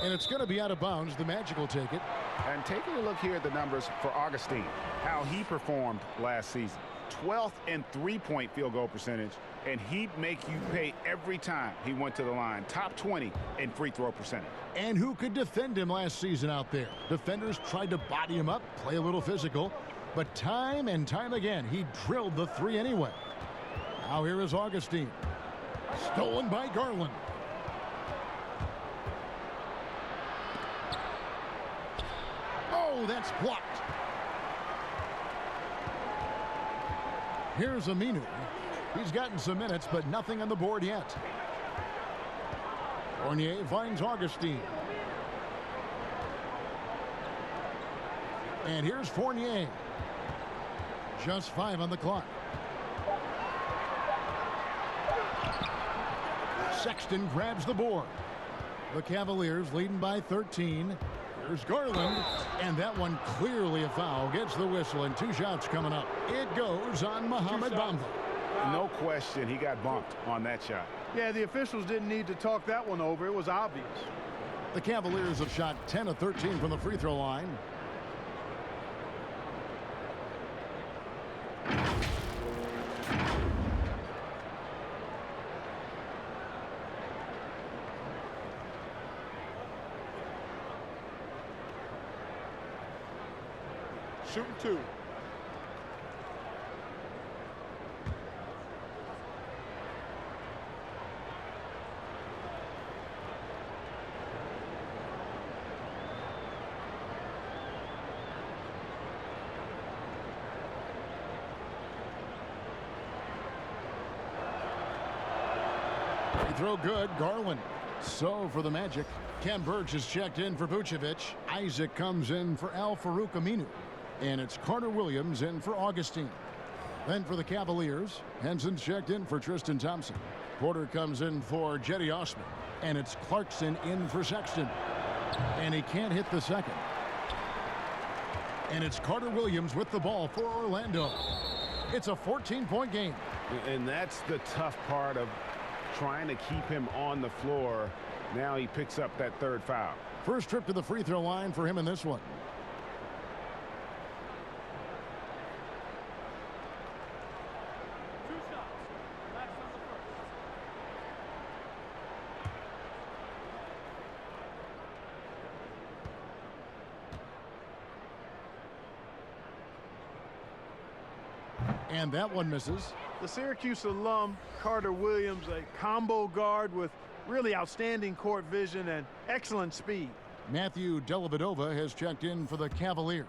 And it's going to be out of bounds. The Magic will take it. And taking a look here at the numbers for Augustine, how he performed last season. 12th in three-point field goal percentage, and he'd make you pay every time he went to the line. Top 20 in free throw percentage. And who could defend him last season out there? Defenders tried to body him up, play a little physical, but time and time again, he drilled the 3 anyway. Now here is Augustine. Stolen by Garland. Oh, that's blocked. Here's Aminu. He's gotten some minutes, but nothing on the board yet. Fournier finds Augustine. And here's Fournier. Just 5 on the clock. Sexton grabs the board. The Cavaliers leading by 13. Here's Garland, and that one clearly a foul. Gets the whistle, and 2 shots coming up. It goes on Mohamed Bamba. No question, he got bumped on that shot. Yeah, the officials didn't need to talk that one over. It was obvious. The Cavaliers have shot 10 of 13 from the free throw line. Shooting 2. Free throw good, Garland. So for the Magic, Ken Burge is checked in for Vucevic. Isaac comes in for Al-Farouq Aminu. And it's Carter Williams in for Augustine. Then for the Cavaliers, Henson's checked in for Tristan Thompson. Porter comes in for Jetty Osman. And it's Clarkson in for Sexton. And he can't hit the second. And it's Carter Williams with the ball for Orlando. It's a 14-point game. And that's the tough part of trying to keep him on the floor. Now he picks up that 3rd foul. First trip to the free throw line for him in this one. And that one misses. The Syracuse alum, Carter Williams, a combo guard with really outstanding court vision and excellent speed. Matthew Dellavedova has checked in for the Cavaliers.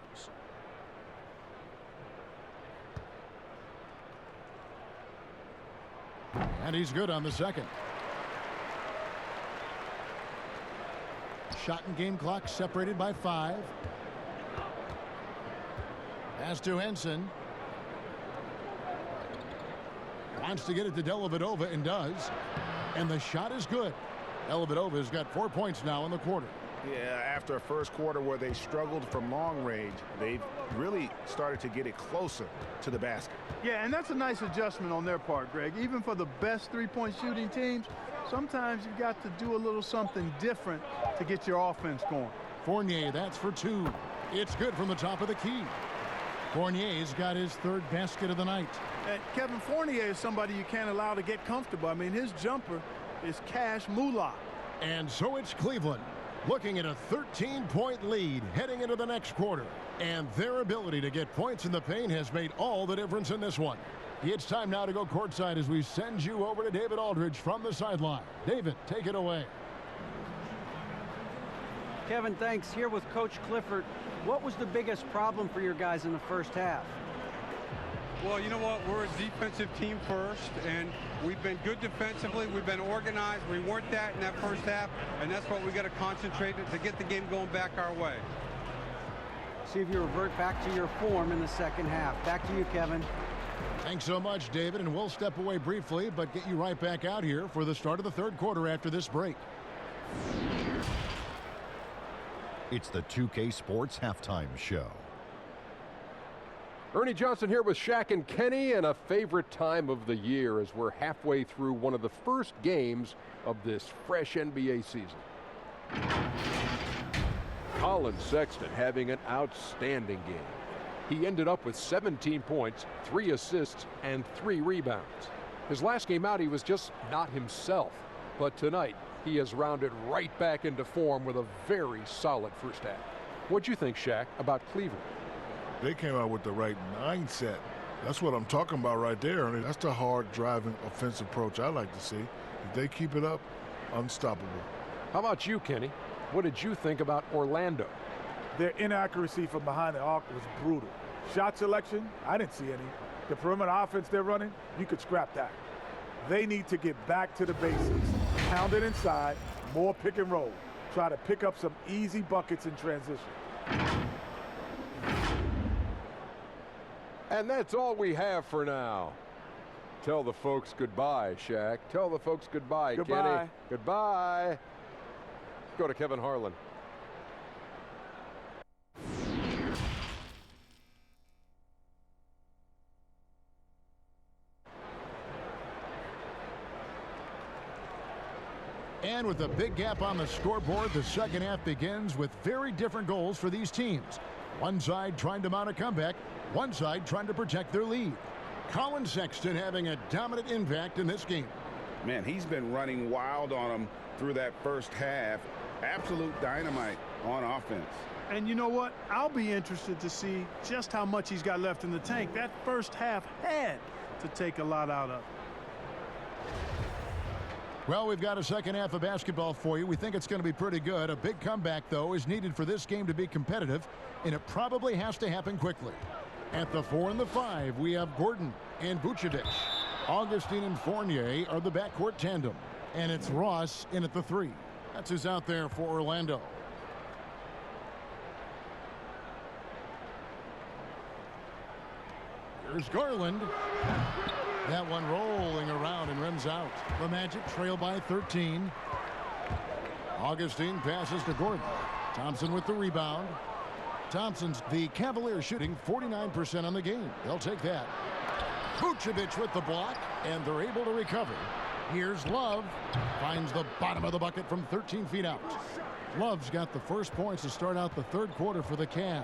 And he's good on the second. Shot and game clock separated by 5. Pass to Henson. Wants to get it to Dellavedova and does. And the shot is good. Dellavedova's got 4 points now in the quarter. Yeah, after a first quarter where they struggled from long range, they've really started to get it closer to the basket. Yeah, and that's a nice adjustment on their part, Greg. Even for the best three-point shooting teams, sometimes you've got to do a little something different to get your offense going. Fournier, that's for 2. It's good from the top of the key. Fournier's got his 3rd basket of the night. And Kevin Fournier is somebody you can't allow to get comfortable. I mean, his jumper is cash moolah. And so it's Cleveland looking at a 13-point lead heading into the next quarter. And their ability to get points in the paint has made all the difference in this one. It's time now to go courtside as we send you over to David Aldridge from the sideline. David, take it away. Kevin, thanks. Here with Coach Clifford. What was the biggest problem for your guys in the first half? Well, you know what? We're a defensive team first, and we've been good defensively. We've been organized. We weren't that in that first half, and that's what we got to concentrate on to get the game going back our way. See if you revert back to your form in the second half. Back to you, Kevin. Thanks so much, David, and we'll step away briefly, but get you right back out here for the start of the third quarter after this break. It's the 2K Sports Halftime Show. Ernie Johnson here with Shaq and Kenny, and a favorite time of the year as we're halfway through one of the first games of this fresh NBA season. Colin Sexton having an outstanding game. He ended up with 17 points, 3 assists, and 3 rebounds. His last game out, he was just not himself. But tonight, he has rounded right back into form with a very solid first half. What'd you think, Shaq, about Cleveland? They came out with the right mindset. That's what I'm talking about right there. I mean, that's the hard driving offensive approach I like to see. If they keep it up, unstoppable. How about you, Kenny? What did you think about Orlando? Their inaccuracy from behind the arc was brutal. Shot selection, I didn't see any. The perimeter offense they're running, you could scrap that. They need to get back to the basics. Pound it inside, more pick and roll. Try to pick up some easy buckets in transition. And that's all we have for now. Tell the folks goodbye, Shaq. Tell the folks goodbye, Goodbye. Kenny. Goodbye. Go to Kevin Harlan. And with a big gap on the scoreboard, the second half begins with very different goals for these teams. One side trying to mount a comeback, one side trying to protect their lead. Colin Sexton having a dominant impact in this game. Man, he's been running wild on them through that first half. Absolute dynamite on offense. And you know what? I'll be interested to see just how much he's got left in the tank. That first half had to take a lot out of it. Well, we've got a second half of basketball for you. We think it's going to be pretty good. A big comeback, though, is needed for this game to be competitive, and it probably has to happen quickly. At the 4 and the 5, we have Gordon and Vucevic. Augustine and Fournier are the backcourt tandem, and it's Ross in at the 3. That's who's out there for Orlando. Here's Garland. That one rolling around and rims out. The Magic trail by 13. Augustine passes to Gordon. Thompson with the rebound. Thompson's the Cavaliers shooting 49% on the game. They'll take that. Vucevic with the block, and they're able to recover. Here's Love. Finds the bottom of the bucket from 13 feet out. Love's got the first points to start out the third quarter for the Cavs.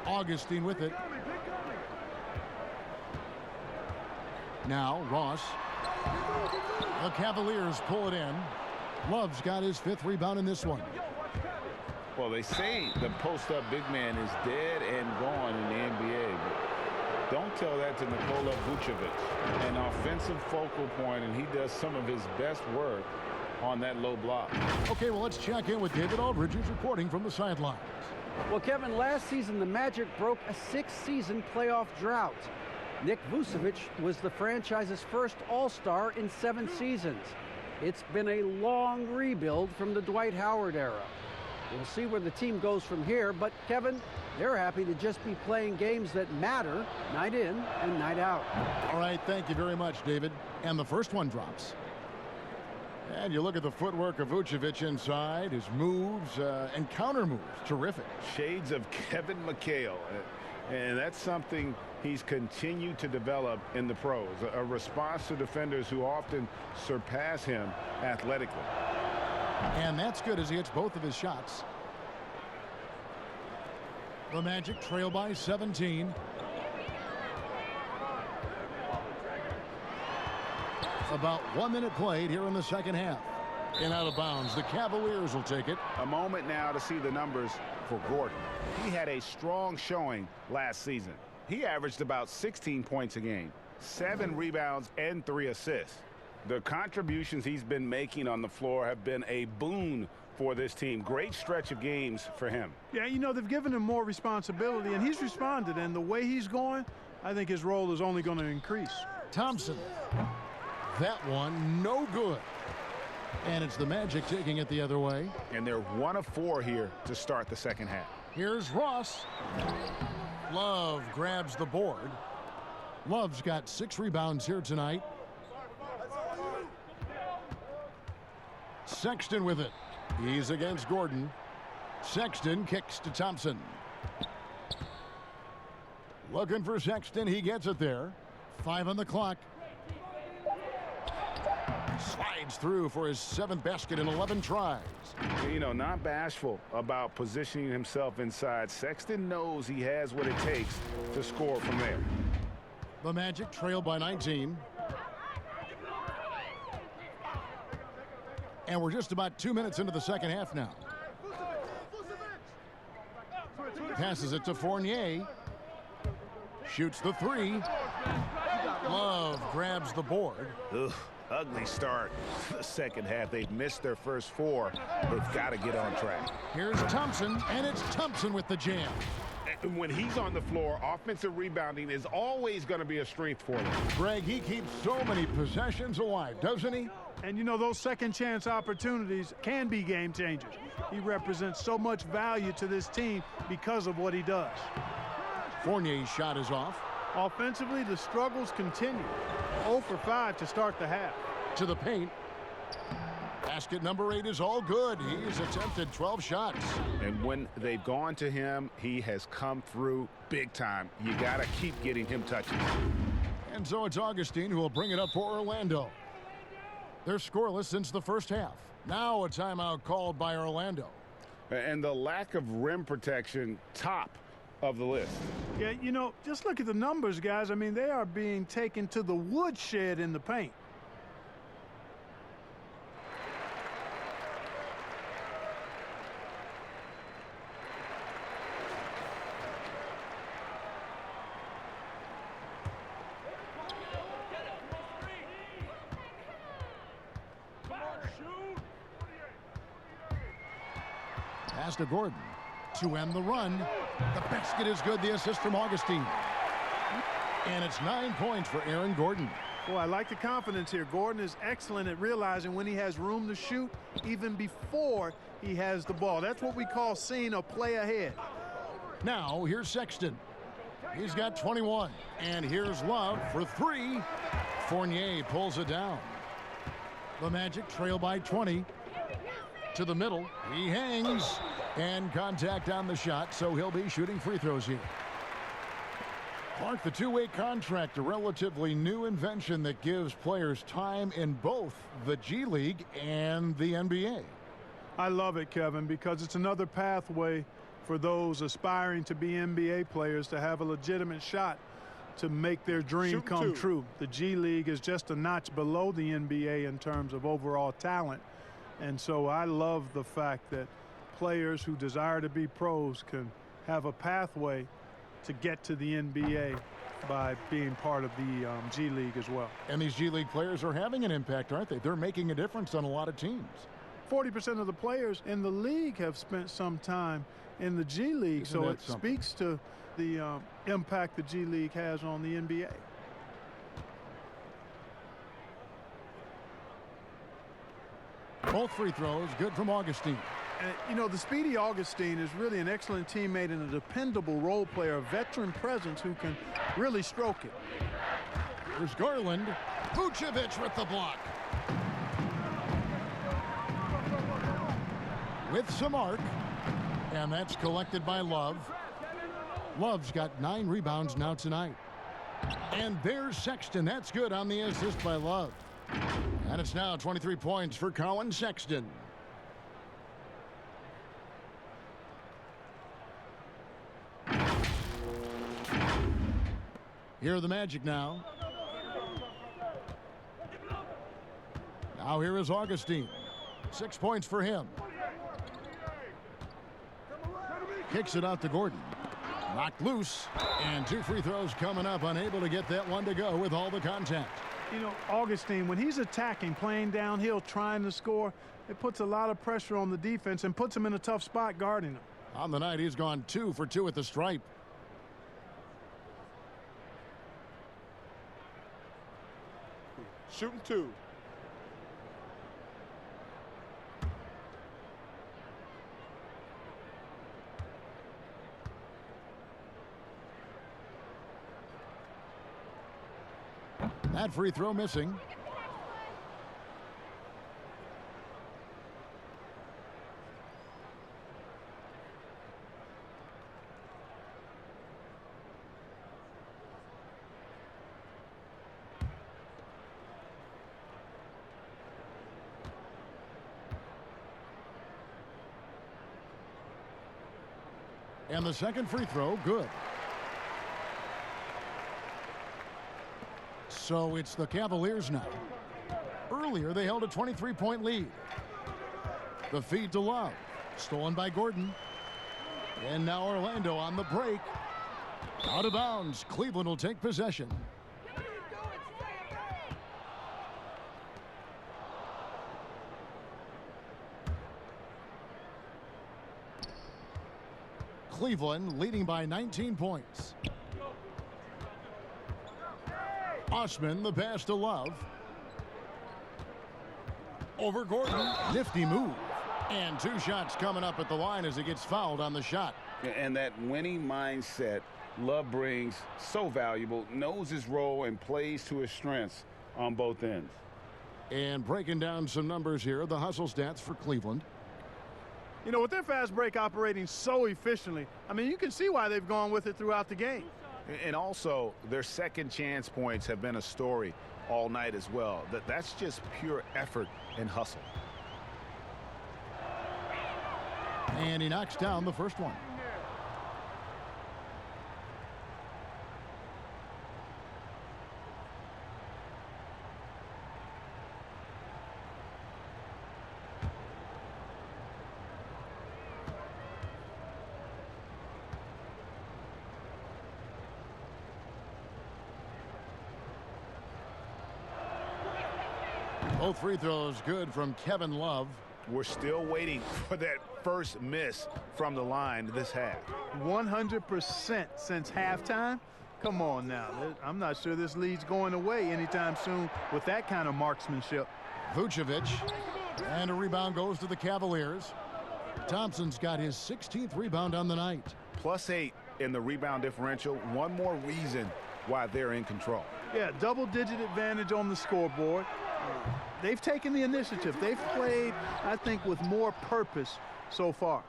Augustine with it. Now Ross. The Cavaliers pull it in. Love's got his 5th rebound in this one. Well, they say the post-up big man is dead and gone in the NBA, but don't tell that to Nikola Vucevic, an offensive focal point, and he does some of his best work on that low block. Okay, well, let's check in with David Aldridge, who's reporting from the sidelines. Well, Kevin, last season the Magic broke a 6-season playoff drought. Nick Vucevic was the franchise's first All-Star in 7 seasons. It's been a long rebuild from the Dwight Howard era. We'll see where the team goes from here, but Kevin, they're happy to just be playing games that matter night in and night out. All right, thank you very much, David. And the first one drops. And you look at the footwork of Vucevic inside, his moves and counter moves, terrific. Shades of Kevin McHale. And that's something he's continued to develop in the pros, a response to defenders who often surpass him athletically. And that's good as he hits both of his shots. The Magic trail by 17. About 1 minute played here in the second half. And out of bounds, the Cavaliers will take it. A moment now to see the numbers for Gordon. He had a strong showing last season. He averaged about 16 points a game, 7 rebounds and 3 assists. The contributions he's been making on the floor have been a boon for this team. Great stretch of games for him. Yeah, you know, they've given him more responsibility, and he's responded. And the way he's going, I think his role is only going to increase. Thompson. That one, no good. And it's the Magic taking it the other way. And they're 1 of 4 here to start the second half. Here's Ross. Love grabs the board. Love's got 6 rebounds here tonight. Sexton with it. He's against Gordon. Sexton kicks to Thompson. Looking for Sexton. He gets it there. 5 on the clock. Slides through for his 7th basket in 11 tries. You know, not bashful about positioning himself inside. Sexton knows he has what it takes to score from there. The Magic trail by 19. And we're just about 2 minutes into the second half now. Passes it to Fournier. Shoots the 3. Love grabs the board. Ugh, ugly start. The second half, they've missed their first 4. They've got to get on track. Here's Thompson, and it's Thompson with the jam. And when he's on the floor, offensive rebounding is always going to be a strength for them. Greg, he keeps so many possessions alive, doesn't he? And, you know, those second chance opportunities can be game changers. He represents so much value to this team because of what he does. Fournier's shot is off. Offensively, the struggles continue. 0 for 5 to start the half. To the paint. Basket number 8 is all good. He's attempted 12 shots. And when they've gone to him, he has come through big time. You got to keep getting him touches. And so it's Augustine who will bring it up for Orlando. They're scoreless since the first half. Now a timeout called by Orlando. And the lack of rim protection, top of the list. Yeah, you know, just look at the numbers, guys. I mean, they are being taken to the woodshed in the paint. Pass to Gordon to end the run. The basket is good. The assist from Augustine. And it's 9 points for Aaron Gordon. Boy, I like the confidence here. Gordon is excellent at realizing when he has room to shoot even before he has the ball. That's what we call seeing a play ahead. Now here's Sexton. He's got 21. And here's Love for 3. Fournier pulls it down. The Magic trail by 20. To the middle. He hangs. And contact on the shot, so he'll be shooting free throws here. Clark, the two-way contract, a relatively new invention that gives players time in both the G League and the NBA. I love it, Kevin, because it's another pathway for those aspiring to be NBA players to have a legitimate shot to make their dream come true. The G League is just a notch below the NBA in terms of overall talent. And so I love the fact that players who desire to be pros can have a pathway to get to the NBA by being part of the G League as well. And these G League players are having an impact, aren't they? They're making a difference on a lot of teams. 40% of the players in the league have spent some time in the G League, so it speaks to the impact the G League has on the NBA. Both free throws good from Augustine. You know, the speedy Augustine is really an excellent teammate and a dependable role player, a veteran presence who can really stroke it. Here's Garland. Vucevic with the block. With some arc. And that's collected by Love. Love's got 9 rebounds now tonight. And there's Sexton. That's good on the assist by Love. And it's now 23 points for Colin Sexton. Here are the Magic now. Now here is Augustine. 6 points for him. Kicks it out to Gordon. Knocked loose. And 2 free throws coming up. Unable to get that one to go with all the contact. You know, Augustine, when he's attacking, playing downhill, trying to score, it puts a lot of pressure on the defense and puts him in a tough spot guarding him. On the night, he's gone 2 for 2 at the stripe. Shooting 2. That free throw missing. And the second free throw, good. So it's the Cavaliers now. Earlier, they held a 23-point lead. The feed to Love. Stolen by Gordon. And now Orlando on the break. Out of bounds. Cleveland will take possession. Cleveland leading by 19 points. Osman, the pass to Love. Over Gordon. Nifty move. And 2 shots coming up at the line as he gets fouled on the shot. And that winning mindset Love brings, so valuable, knows his role and plays to his strengths on both ends. And breaking down some numbers here, the hustle stats for Cleveland. You know, with their fast break operating so efficiently, I mean, you can see why they've gone with it throughout the game. And also, their second chance points have been a story all night as well. That's just pure effort and hustle. And he knocks down the first one. Both free throws good from Kevin Love. We're still waiting for that first miss from the line this half. 100% since halftime. Come on now. I'm not sure this lead's going away anytime soon with that kind of marksmanship. Vucevic. And a rebound goes to the Cavaliers. Thompson's got his 16th rebound on the night. +8 in the rebound differential. One more reason why they're in control. Yeah, double-digit advantage on the scoreboard. They've taken the initiative. They've played, I think, with more purpose so far.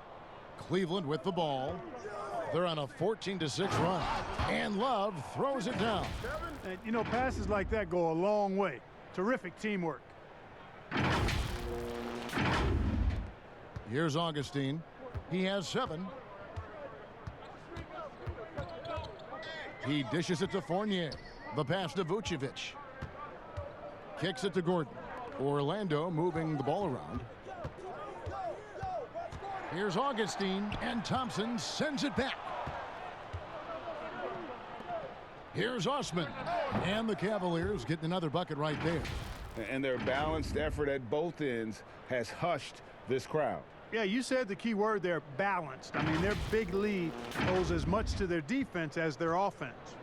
Cleveland with the ball. They're on a 14-6 run. And Love throws it down. And, you know, passes like that go a long way. Terrific teamwork. Here's Augustine. He has 7. He dishes it to Fournier. The pass to Vucevic. Kicks it to Gordon. Orlando moving the ball around. Here's Augustine, and Thompson sends it back. Here's Osman, and the Cavaliers getting another bucket right there. And their balanced effort at both ends has hushed this crowd. Yeah, you said the key word there, balanced. I mean, their big lead owes as much to their defense as their offense.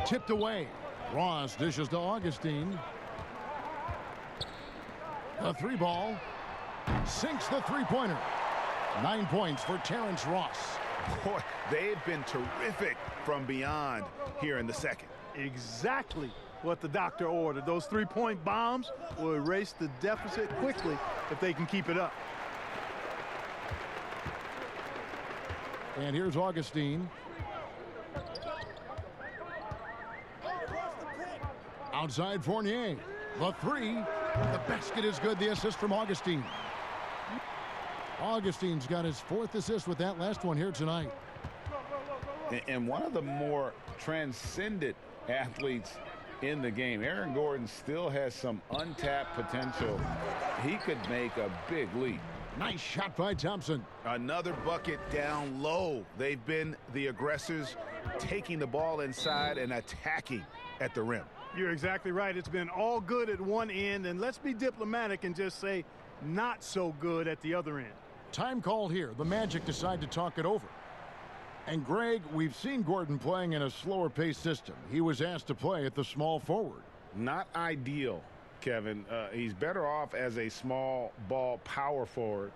Tipped away. Ross dishes to Augustine. The three ball. Sinks the three-pointer. 9 points for Terrence Ross. Boy, they've been terrific from beyond here in the second. Exactly what the doctor ordered. Those three-point bombs will erase the deficit quickly if they can keep it up. And here's Augustine. Outside Fournier. The three. The basket is good. The assist from Augustine. Augustine's got his 4th assist with that last one here tonight. And one of the more transcendent athletes in the game. Aaron Gordon still has some untapped potential. He could make a big leap. Nice shot by Thompson. Another bucket down low. They've been the aggressors, taking the ball inside and attacking at the rim. You're exactly right. It's been all good at one end, and let's be diplomatic and just say not so good at the other end. Time called here. The Magic decide to talk it over. And Greg, we've seen Gordon playing in a slower paced system. He was asked to play at the small forward. Not ideal, Kevin. He's better off as a small ball power forward,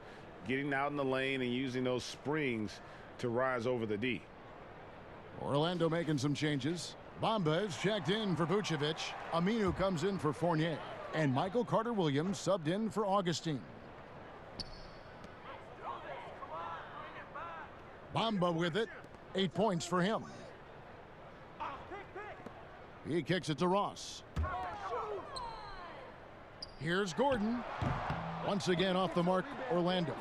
getting out in the lane and using those springs to rise over the D. Orlando making some changes. Bamba is checked in for Vucevic. Aminu comes in for Fournier. And Michael Carter-Williams subbed in for Augustine. Bamba with it. 8 points for him. He kicks it to Ross. Here's Gordon. Once again off the mark, Orlando.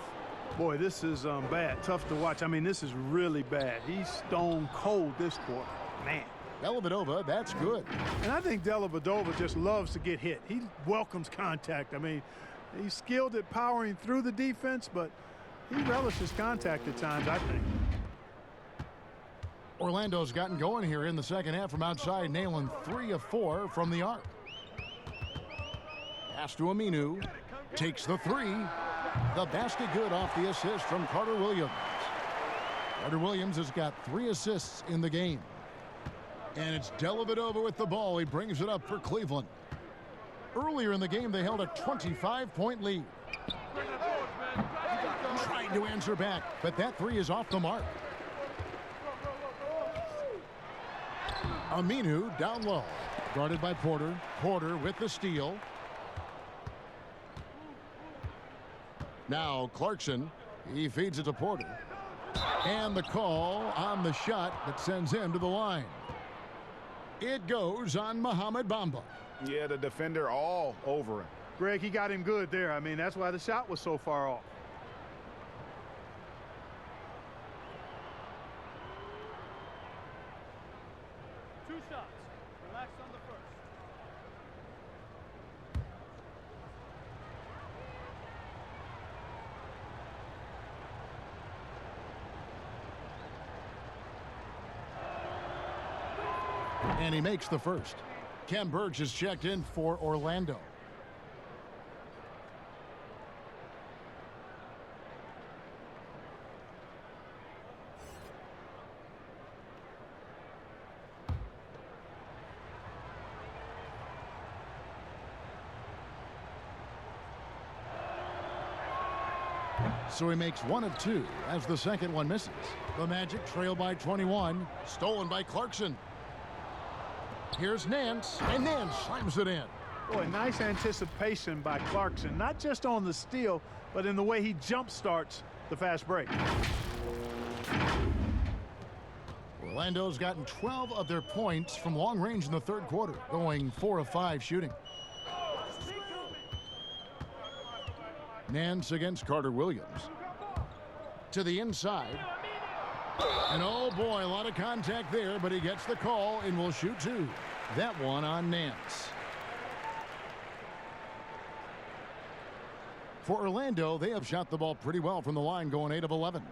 Boy, this is bad. Tough to watch. I mean, this is really bad. He's stone cold this quarter. Man. Dellavedova, that's good. And I think Dellavedova just loves to get hit. He welcomes contact. I mean, he's skilled at powering through the defense, but he relishes contact at times, I think. Orlando's gotten going here in the second half from outside, nailing 3 of 4 from the arc. Pass to Aminu. Takes the three. The basket good off the assist from Carter-Williams. Carter-Williams has got 3 assists in the game. And it's Dellavedova with the ball. He brings it up for Cleveland. Earlier in the game, they held a 25-point lead. Trying to answer back, but that three is off the mark. Aminu down low. Guarded by Porter. Porter with the steal. Now Clarkson. He feeds it to Porter. And the call on the shot that sends him to the line. It goes on Mohamed Bamba. Yeah, the defender all over him. Greg, he got him good there. I mean, that's why the shot was so far off. Two shots. Relax on the first. And he makes the first. Ken Burge is checked in for Orlando. So he makes 1 of 2 as the second one misses. The Magic trail by 21. Stolen by Clarkson. Here's Nance, and Nance slams it in. Boy, nice anticipation by Clarkson, not just on the steal, but in the way he jump starts the fast break. Orlando's gotten 12 of their points from long range in the third quarter, going 4 of 5 shooting. Nance against Carter-Williams. To the inside. And oh boy, a lot of contact there, but he gets the call and will shoot 2. That one on Nance. For Orlando, they have shot the ball pretty well from the line, going 8 of 11.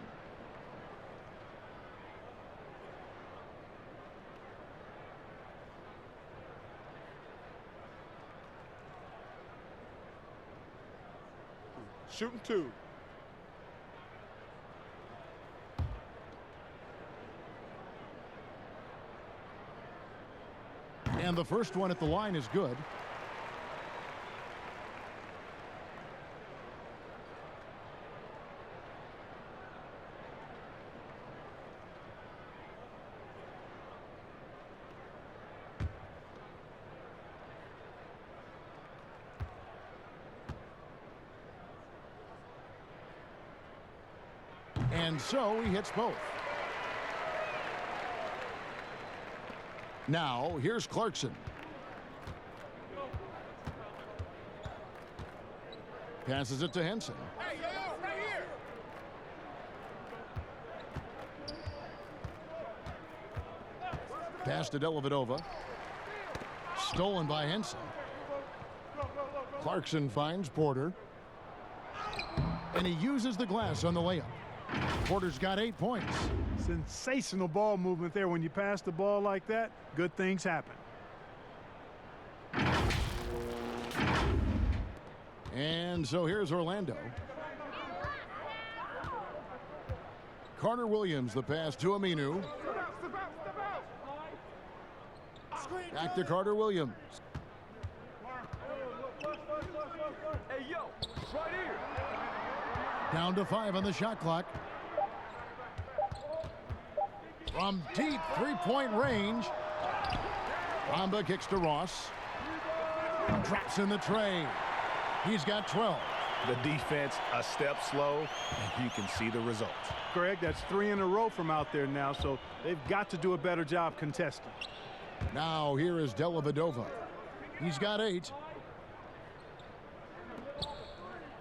Shooting 2. And the first one at the line is good. And so he hits both. Now, here's Clarkson. Passes it to Henson. Hey, yo, right here. Pass to Dellavedova. Stolen by Henson. Clarkson finds Porter. And he uses the glass on the layup. Porter's got 8 points. Sensational ball movement there. When you pass the ball like that, good things happen. And so here's Orlando. Carter Williams, the pass to Aminu. Back to Carter Williams. Hey, yo, right here. Down to 5 on the shot clock. From deep three-point range. Bamba kicks to Ross. Drops in the tray. He's got 12. The defense a step slow, and you can see the results. Greg, that's 3 in a row from out there now, so they've got to do a better job contesting. Now here is Dellavedova. He's got 8.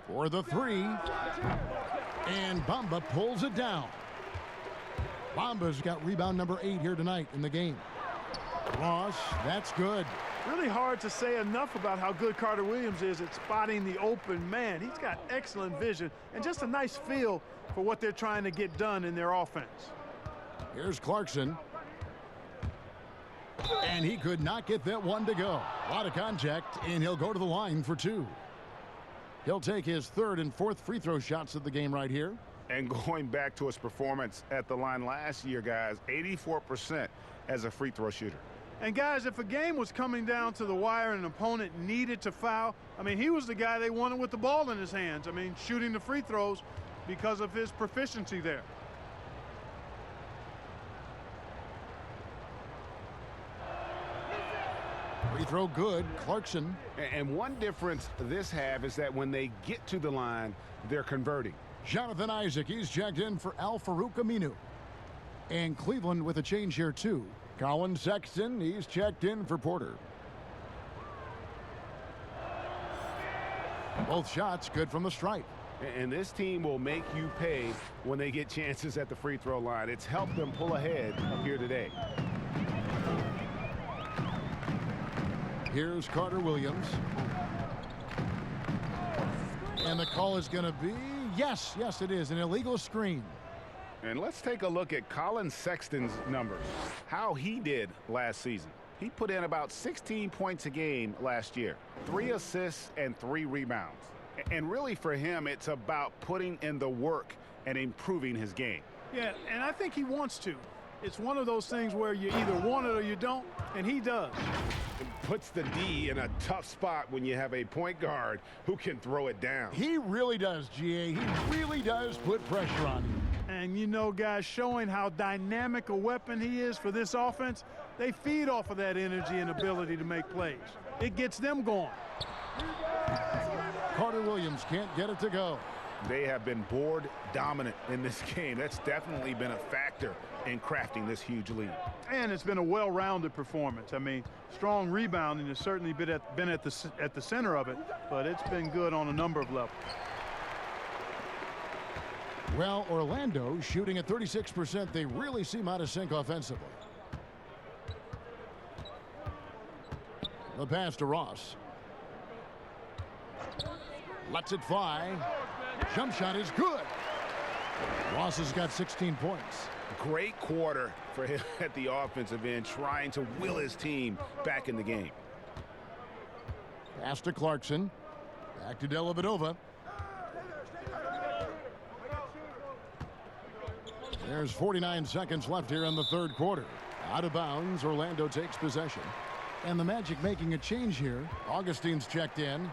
For the 3. And Bamba pulls it down. Bamba's got rebound number 8 here tonight in the game. Ross, that's good. Really hard to say enough about how good Carter Williams is at spotting the open man. He's got excellent vision and just a nice feel for what they're trying to get done in their offense. Here's Clarkson. And he could not get that one to go. A lot of contact, and he'll go to the line for 2. He'll take his 3rd and 4th free throw shots of the game right here. And going back to his performance at the line last year, guys, 84% as a free throw shooter. And guys, if a game was coming down to the wire and an opponent needed to foul, I mean, he was the guy they wanted with the ball in his hands. I mean, shooting the free throws because of his proficiency there. Free throw good. Clarkson. And one difference this half is that when they get to the line, they're converting. Jonathan Isaac, he's checked in for Al-Farouq Aminu. And Cleveland with a change here too. Colin Sexton, he's checked in for Porter. Both shots good from the stripe. And this team will make you pay when they get chances at the free throw line. It's helped them pull ahead here today. Here's Carter Williams. And the call is going to be, yes, it is, an illegal screen. And let's take a look at Colin Sexton's numbers, how he did last season. He put in about 16 points a game last year, 3 assists and 3 rebounds. And really for him, it's about putting in the work and improving his game. Yeah, and I think he wants to. It's one of those things where you either want it or you don't, and he does. It puts the D in a tough spot when you have a point guard who can throw it down. He really does, GA. He really does put pressure on him. And you know, guys, showing how dynamic a weapon he is for this offense, they feed off of that energy and ability to make plays. It gets them going. Carter Williams can't get it to go. They have been board dominant in this game. That's definitely been a factor in crafting this huge lead. And it's been a well-rounded performance. I mean, strong rebounding has certainly been at the center of it, but it's been good on a number of levels. Well, Orlando shooting at 36%. They really seem out of sync offensively. The pass to Ross. Lets it fly. Jump shot is good. Ross has got 16 points. Great quarter for him at the offensive end, trying to will his team back in the game. Pass to Clarkson. Back to Dellavedova. There's 49 seconds left here in the 3rd quarter. Out of bounds, Orlando takes possession. And the Magic making a change here. Augustine's checked in.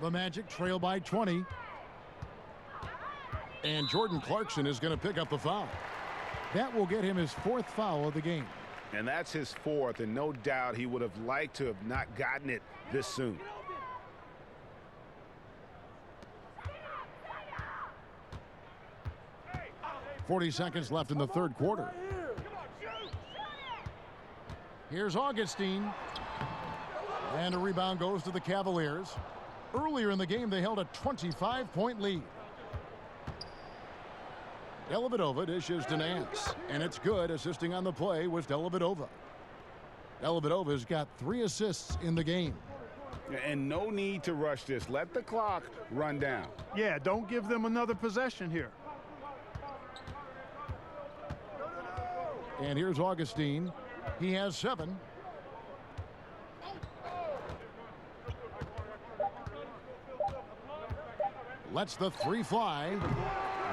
The Magic trail by 20. And Jordan Clarkson is going to pick up the foul. That will get him his 4th foul of the game. And that's his 4th, and no doubt he would have liked to have not gotten it this soon. 40 seconds left in the third quarter. Here's Augustine. And a rebound goes to the Cavaliers. Earlier in the game, they held a 25-point lead. Dellavedova dishes to Nance. And it's good. Assisting on the play was Dellavedova. Dellavedova's got 3 assists in the game. And no need to rush this. Let the clock run down. Yeah, don't give them another possession here. And here's Augustine. He has 7. Lets the 3 fly.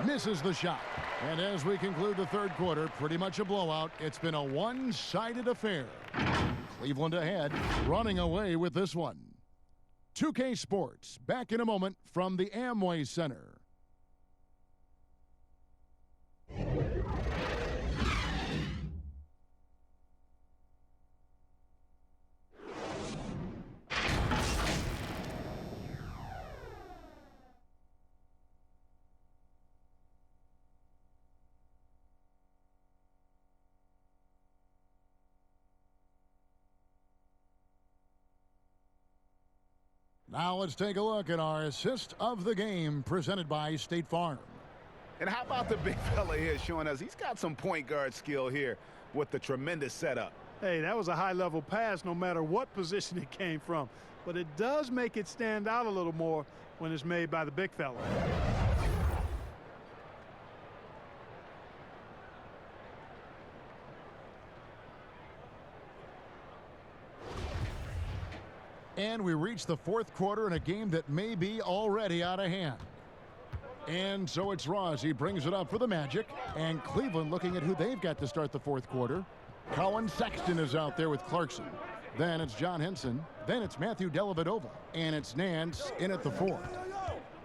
Misses the shot. And as we conclude the third quarter, pretty much a blowout. It's been a one-sided affair. Cleveland ahead, running away with this one. 2K Sports, back in a moment from the Amway Center. Now let's take a look at our assist of the game presented by State Farm. And how about the big fella here showing us he's got some point guard skill here with the tremendous setup. Hey, that was a high-level pass no matter what position it came from. But it does make it stand out a little more when it's made by the big fella. And we reach the fourth quarter in a game that may be already out of hand. And so it's Ross. He brings it up for the Magic. And Cleveland looking at who they've got to start the fourth quarter. Colin Sexton is out there with Clarkson. Then it's John Henson. Then it's Matthew Dellavedova. And it's Nance in at the 4th.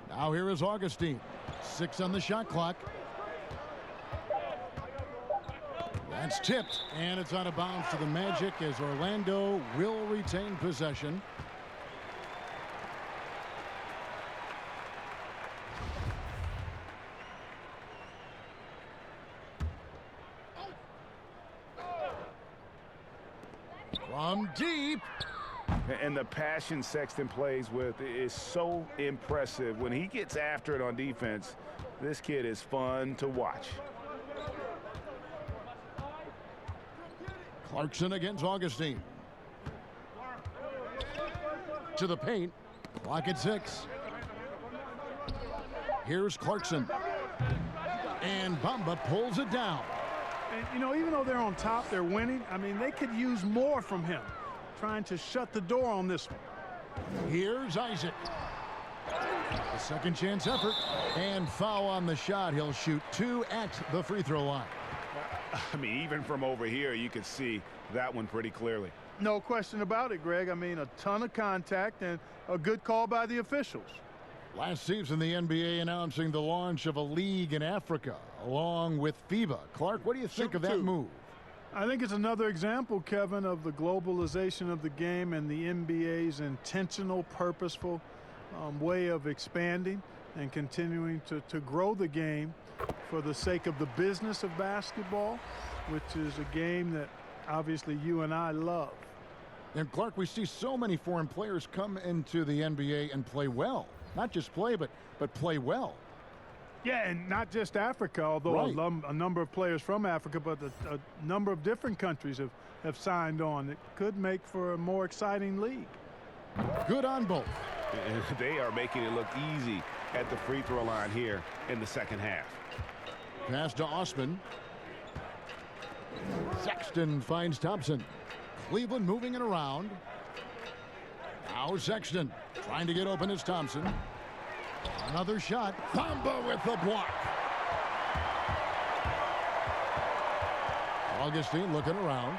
Now here is Augustine. 6 on the shot clock. That's tipped. And it's out of bounds to the Magic as Orlando will retain possession. From deep. And the passion Sexton plays with is so impressive. When he gets after it on defense, this kid is fun to watch. Clarkson against Augustine. To the paint. Clock at 6. Here's Clarkson. And Bamba pulls it down. And, you know, even though they're on top, they're winning. I mean, they could use more from him. Trying to shut the door on this one. Here's Isaac. A second chance effort. And foul on the shot. He'll shoot 2 at the free throw line. I mean, even from over here, you could see that one pretty clearly. No question about it, Greg. I mean, a ton of contact and a good call by the officials. Last season, the NBA announcing the launch of a league in Africa, along with FIBA. Clark, what do you think of that move? I think it's another example, Kevin, of the globalization of the game and the NBA's intentional, purposeful way of expanding and continuing to grow the game for the sake of the business of basketball, which is a game that obviously you and I love. And Clark, we see so many foreign players come into the NBA and play well. Not just play, but play well. Yeah, and not just Africa, although a number of players from Africa, but a number of different countries have signed on. It could make for a more exciting league. Good on both. And they are making it look easy at the free throw line here in the second half. Pass to Osman. Sexton finds Thompson. Cleveland moving it around. Now Sexton trying to get open is Thompson. Another shot. Bamba with the block. Augustine looking around.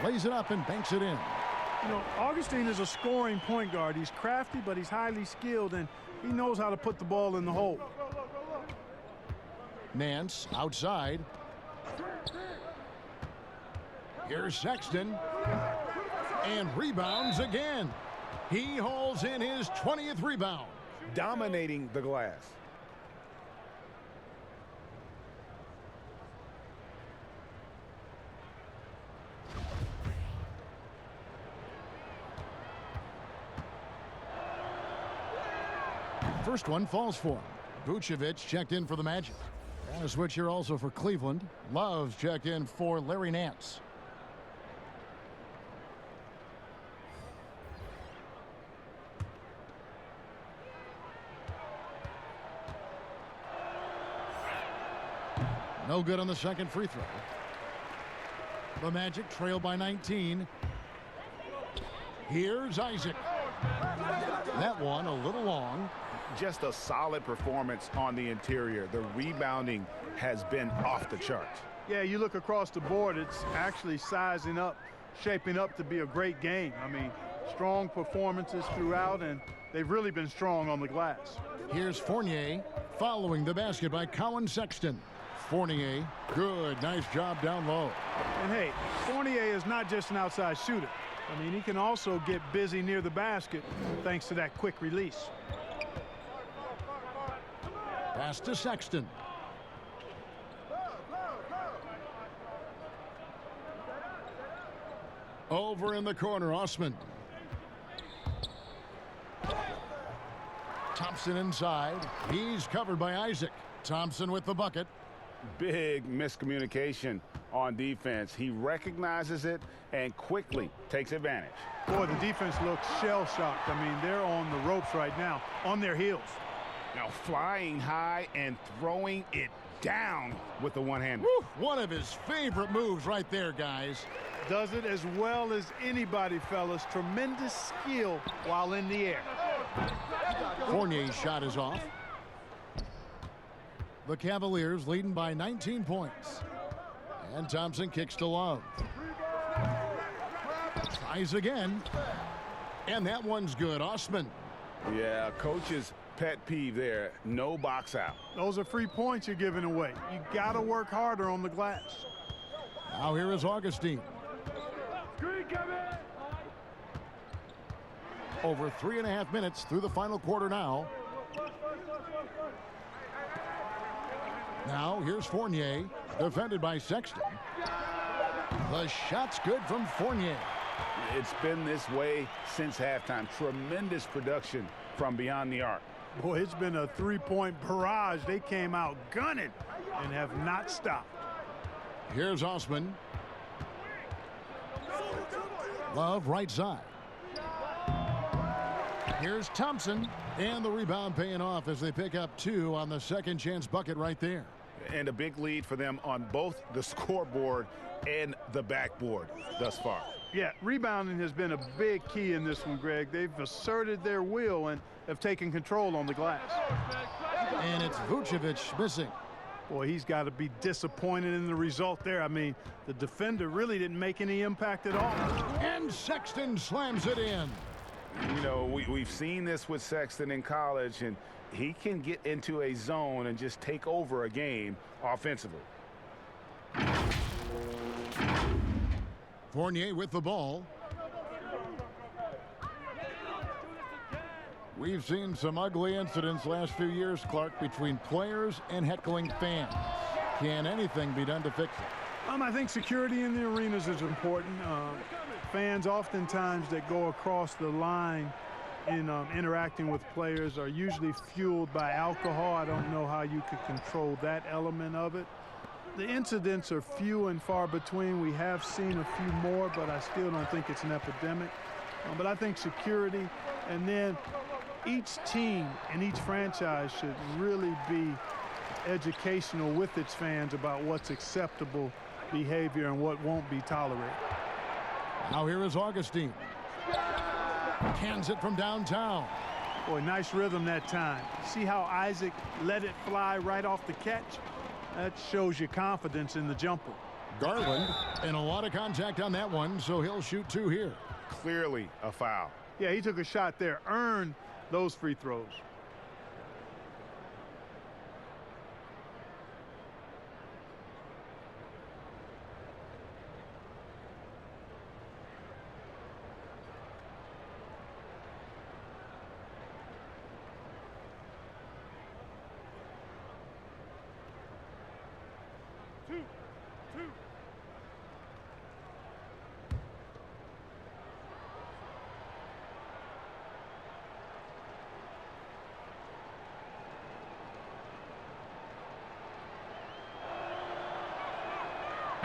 Lays it up and banks it in. You know, Augustine is a scoring point guard. He's crafty, but he's highly skilled, and he knows how to put the ball in the hole. Nance outside. Here's Sexton. And rebounds again. He hauls in his 20th rebound. Dominating the glass. first one falls for him. Vucevic checked in for the Magic. And a switch here also for Cleveland. Love's checked in for Larry Nance. No good on the second free throw. The Magic trail by 19. Here's Isaac. That one a little long. Just a solid performance on the interior. The rebounding has been off the charts. Yeah, you look across the board, it's actually sizing up, shaping up to be a great game. I mean, strong performances throughout, and they've really been strong on the glass. Here's Fournier following the basket by Colin Sexton. Fournier, good, nice job down low. And hey, Fournier is not just an outside shooter. I mean, he can also get busy near the basket thanks to that quick release. Pass to Sexton. Over in the corner, Osman. Thompson inside. He's covered by Isaac. Thompson with the bucket. Big miscommunication on defense. He recognizes it and quickly takes advantage. Boy, the defense looks shell-shocked. I mean, they're on the ropes right now, on their heels. Now flying high and throwing it down with the one-hander. One of his favorite moves right there, guys. Does it as well as anybody, fellas. Tremendous skill while in the air. Fournier's shot is off. The Cavaliers leading by 19 points. And Thompson kicks to Love. Tries again. And that one's good. Osman. Yeah, coach's pet peeve there. No box out. Those are free points you're giving away. You got to work harder on the glass. Now here is Augustine. Over 3.5 minutes through the final quarter now. Now here's Fournier, defended by Sexton. The shot's good from Fournier. It's been this way since halftime. Tremendous production from beyond the arc. Boy, it's been a three-point barrage. They came out gunning and have not stopped. Here's Osman. Love right side. Here's Thompson, and the rebound paying off as they pick up 2 on the second chance bucket right there. And a big lead for them on both the scoreboard and the backboard thus far. Yeah, rebounding has been a big key in this one, Greg. They've asserted their will and have taken control on the glass. And it's Vucevic missing. Boy, he's got to be disappointed in the result there. I mean, the defender really didn't make any impact at all. And Sexton slams it in. You know, we've seen this with Sexton in college, and he can get into a zone and just take over a game offensively. Fournier with the ball. We've seen some ugly incidents last few years, Clark, between players and heckling fans. Can anything be done to fix it? I think security in the arenas is important. Fans oftentimes that go across the line in interacting with players are usually fueled by alcohol. I don't know how you could control that element of it. The incidents are few and far between. We have seen a few more, but I still don't think it's an epidemic. But I think security, and then each team and each franchise should really be educational with its fans about what's acceptable behavior and what won't be tolerated. Now here is Augustine. Cans it from downtown. Boy, nice rhythm that time. See how Isaac let it fly right off the catch? That shows you confidence in the jumper. Garland, and a lot of contact on that one, so he'll shoot 2 here. Clearly a foul. Yeah, he took a shot there, earned those free throws.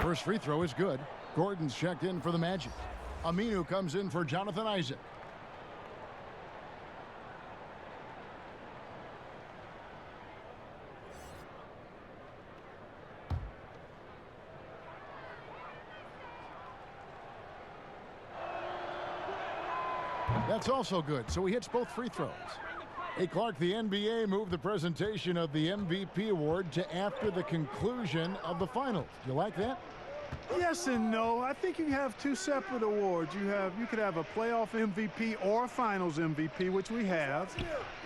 First free throw is good. Gordon's checked in for the Magic. Aminu comes in for Jonathan Isaac. That's also good, so he hits both free throws. Hey, Clark, the NBA moved the presentation of the MVP award to after the conclusion of the finals. You like that? Yes and no. I think you have two separate awards. You could have a playoff MVP or a finals MVP, which we have,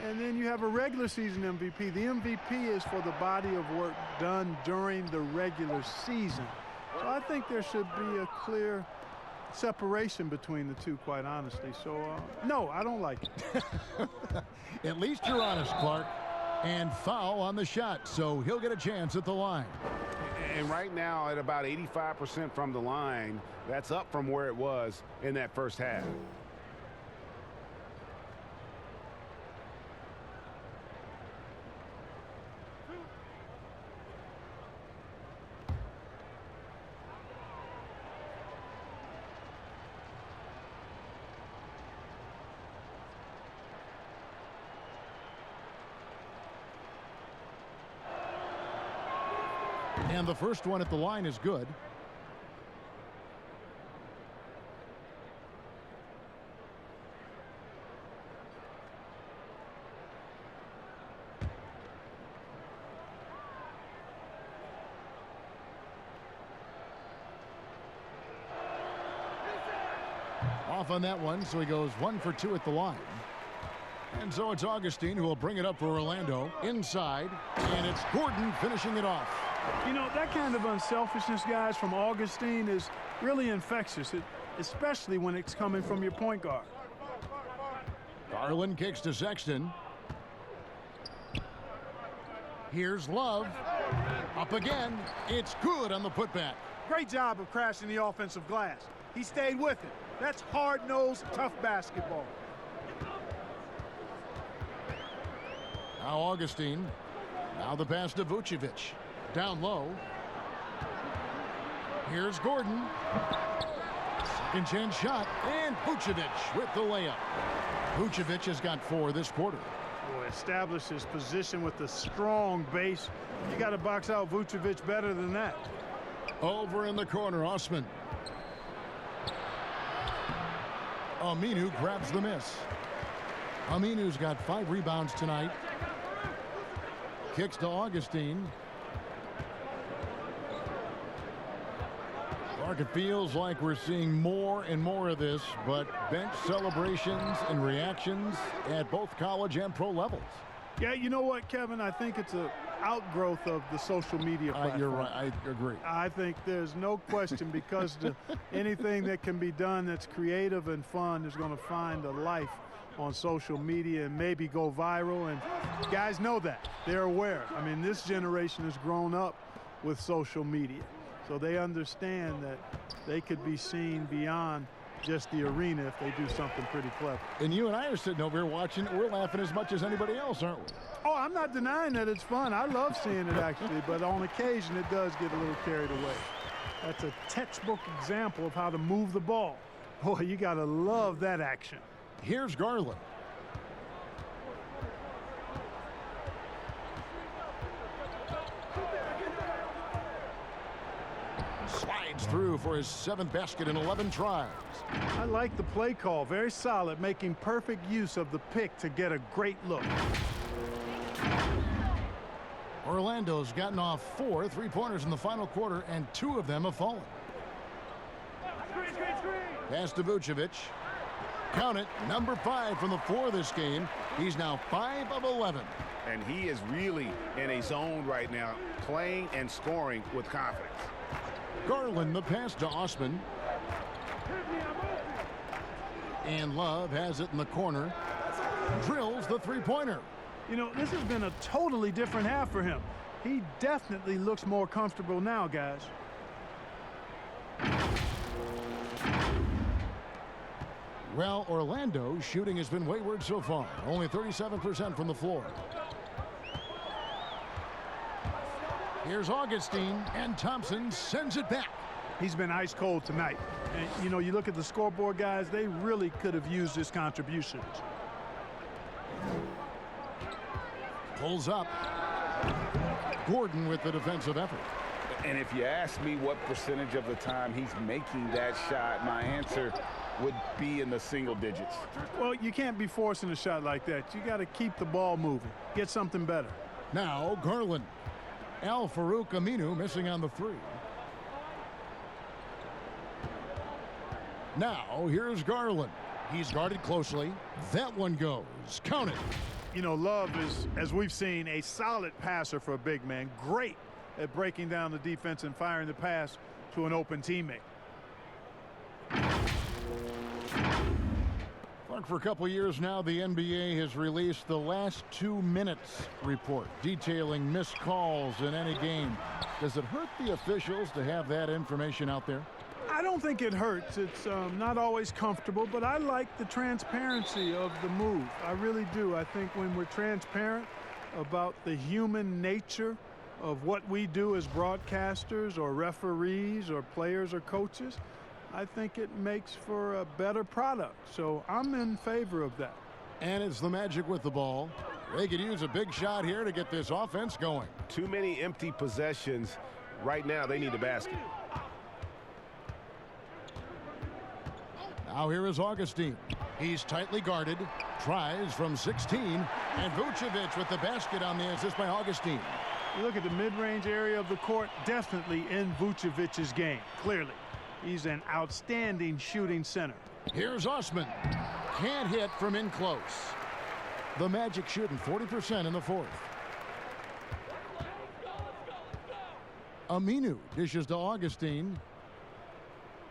and then you have a regular season MVP. The MVP is for the body of work done during the regular season. So I think there should be a clear separation between the two, quite honestly. So no, I don't like it. At least you're honest, Clark. And foul on the shot, so he'll get a chance at the line. And right now at about 85% from the line, that's up from where it was in that first half. And the first one at the line is good. Off on that one, so he goes 1 for 2 at the line. And so it's Augustine who will bring it up for Orlando. Inside, and it's Gordon finishing it off. You know, that kind of unselfishness, guys, from Augustine is really infectious, especially when it's coming from your point guard. Garland kicks to Sexton. Here's Love. Up again. It's good on the putback. Great job of crashing the offensive glass. He stayed with it. That's hard-nosed, tough basketball. Now Augustine. Now the pass to Vucevic. Down low. Here's Gordon. Second chance shot. And Vucevic with the layup. Vucevic has got 4 this quarter. Boy, established his position with a strong base. You got to box out Vucevic better than that. Over in the corner, Osman. Aminu grabs the miss. Aminu's got 5 rebounds tonight. Kicks to Augustine. Clark, it feels like we're seeing more and more of this, but bench celebrations and reactions at both college and pro levels. Yeah, you know what, Kevin? I think it's an outgrowth of the social media platform. You're right. I agree. I think there's no question because anything that can be done that's creative and fun is going to find a life on social media and maybe go viral. And guys know that. They're aware. I mean, this generation has grown up with social media. So they understand that they could be seen beyond just the arena if they do something pretty clever. And you and I are sitting over here watching. We're laughing as much as anybody else, aren't we? Oh, I'm not denying that it's fun. I love seeing it, actually. But on occasion, it does get a little carried away. That's a textbook example of how to move the ball. Boy, you got to love that action. Here's Garland. Slides through for his 7th basket in 11 tries. I like the play call. Very solid, making perfect use of the pick to get a great look. Orlando's gotten off 4 3-pointers in the final quarter, and 2 of them have fallen. Pass to Vucevic. Count it, number 5 from the floor this game. He's now 5 of 11. And he is really in a zone right now, playing and scoring with confidence. Garland, the pass to Osman. And Love has it in the corner. Drills the 3-pointer. You know, this has been a totally different half for him. He definitely looks more comfortable now, guys. Well, Orlando's shooting has been wayward so far. Only 37% from the floor. Here's Augustine, and Thompson sends it back. He's been ice cold tonight. And, you know, you look at the scoreboard, guys, they really could have used his contributions. Pulls up. Gordon with the defensive effort. And if you ask me what percentage of the time he's making that shot, my answer would be in the single digits. Well, you can't be forcing a shot like that. You got to keep the ball moving. Get something better. Now Garland. Al-Farouq Aminu missing on the three. Now here's Garland. He's guarded closely. That one goes. Count it. You know, Love is, as we've seen, a solid passer for a big man. Great at breaking down the defense and firing the pass to an open teammate. Clark, for a couple years now, the NBA has released the last 2 minutes report detailing missed calls in any game. Does it hurt the officials to have that information out there? I don't think it hurts. It's not always comfortable, but I like the transparency of the move. I really do. I think when we're transparent about the human nature of what we do as broadcasters or referees or players or coaches, I think it makes for a better product. So I'm in favor of that. And it's the Magic with the ball. They could use a big shot here to get this offense going. Too many empty possessions. Right now, they need a basket. Now here is Augustine. He's tightly guarded. Tries from 16. And Vucevic with the basket on the assist by Augustine. You look at the mid-range area of the court, definitely in Vucevic's game, clearly. He's an outstanding shooting center. Here's Osman. Can't hit from in close. The Magic shooting 40% in the fourth. Aminu dishes to Augustine.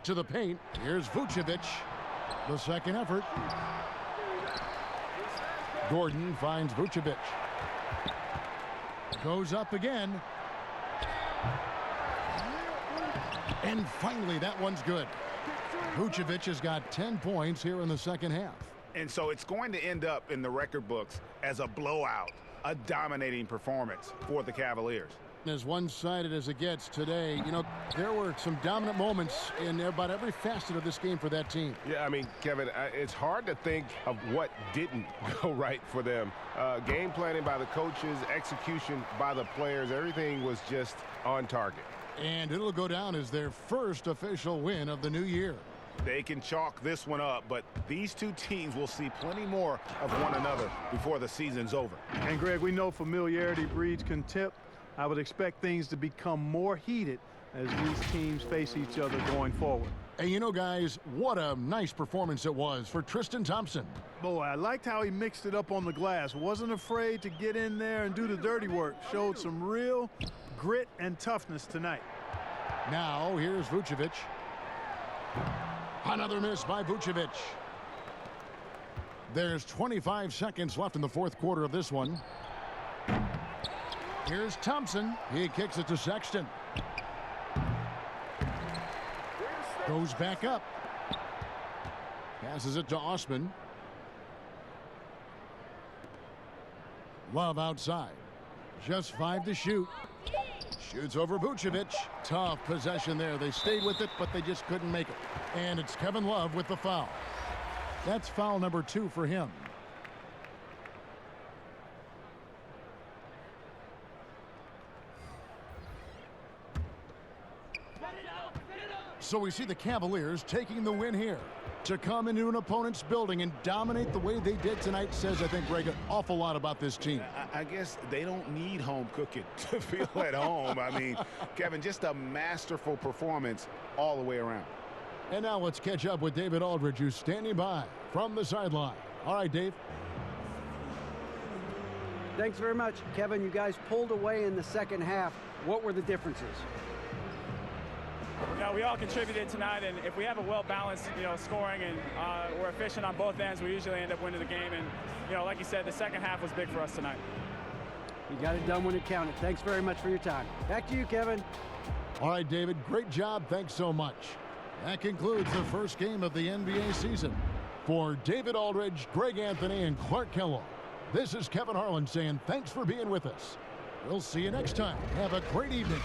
To the paint. Here's Vucevic. The second effort. Gordon finds Vucevic. Goes up again. And finally, that one's good. Vucevic has got 10 points here in the second half. And so it's going to end up in the record books as a blowout, a dominating performance for the Cavaliers. As one-sided as it gets today, you know, there were some dominant moments in about every facet of this game for that team. Yeah, I mean, Kevin, it's hard to think of what didn't go right for them. Game planning by the coaches, execution by the players, everything was just on target. And it'll go down as their first official win of the new year. They can chalk this one up, but these two teams will see plenty more of one another before the season's over. And, Greg, we know familiarity breeds contempt. I would expect things to become more heated as these teams face each other going forward. And you know, guys, what a nice performance it was for Tristan Thompson. Boy, I liked how he mixed it up on the glass. Wasn't afraid to get in there and do the dirty work. Showed some real grit and toughness tonight. Now, here's Vucevic. Another miss by Vucevic. There's 25 seconds left in the fourth quarter of this one. Here's Thompson. He kicks it to Sexton. Goes back up. Passes it to Osman. Love outside. Just 5 to shoot. Shoots over Vucevic. Tough possession there. They stayed with it, but they just couldn't make it. And it's Kevin Love with the foul. That's foul number 2 for him. So we see the Cavaliers taking the win here. To come into an opponent's building and dominate the way they did tonight says, I think, Greg, an awful lot about this team. I guess they don't need home cooking to feel at home. I mean, Kevin, just a masterful performance all the way around. And now let's catch up with David Aldridge, who's standing by from the sideline. All right, Dave. Thanks very much, Kevin. You guys pulled away in the second half. What were the differences? You know, we all contributed tonight, and if we have a well-balanced, scoring and we're efficient on both ends, we usually end up winning the game. And, like you said, the second half was big for us tonight. You got it done when it counted. Thanks very much for your time. Back to you, Kevin. All right, David, great job. Thanks so much. That concludes the first game of the NBA season. For David Aldridge, Greg Anthony, and Clark Kellogg, this is Kevin Harlan saying thanks for being with us. We'll see you next time. Have a great evening.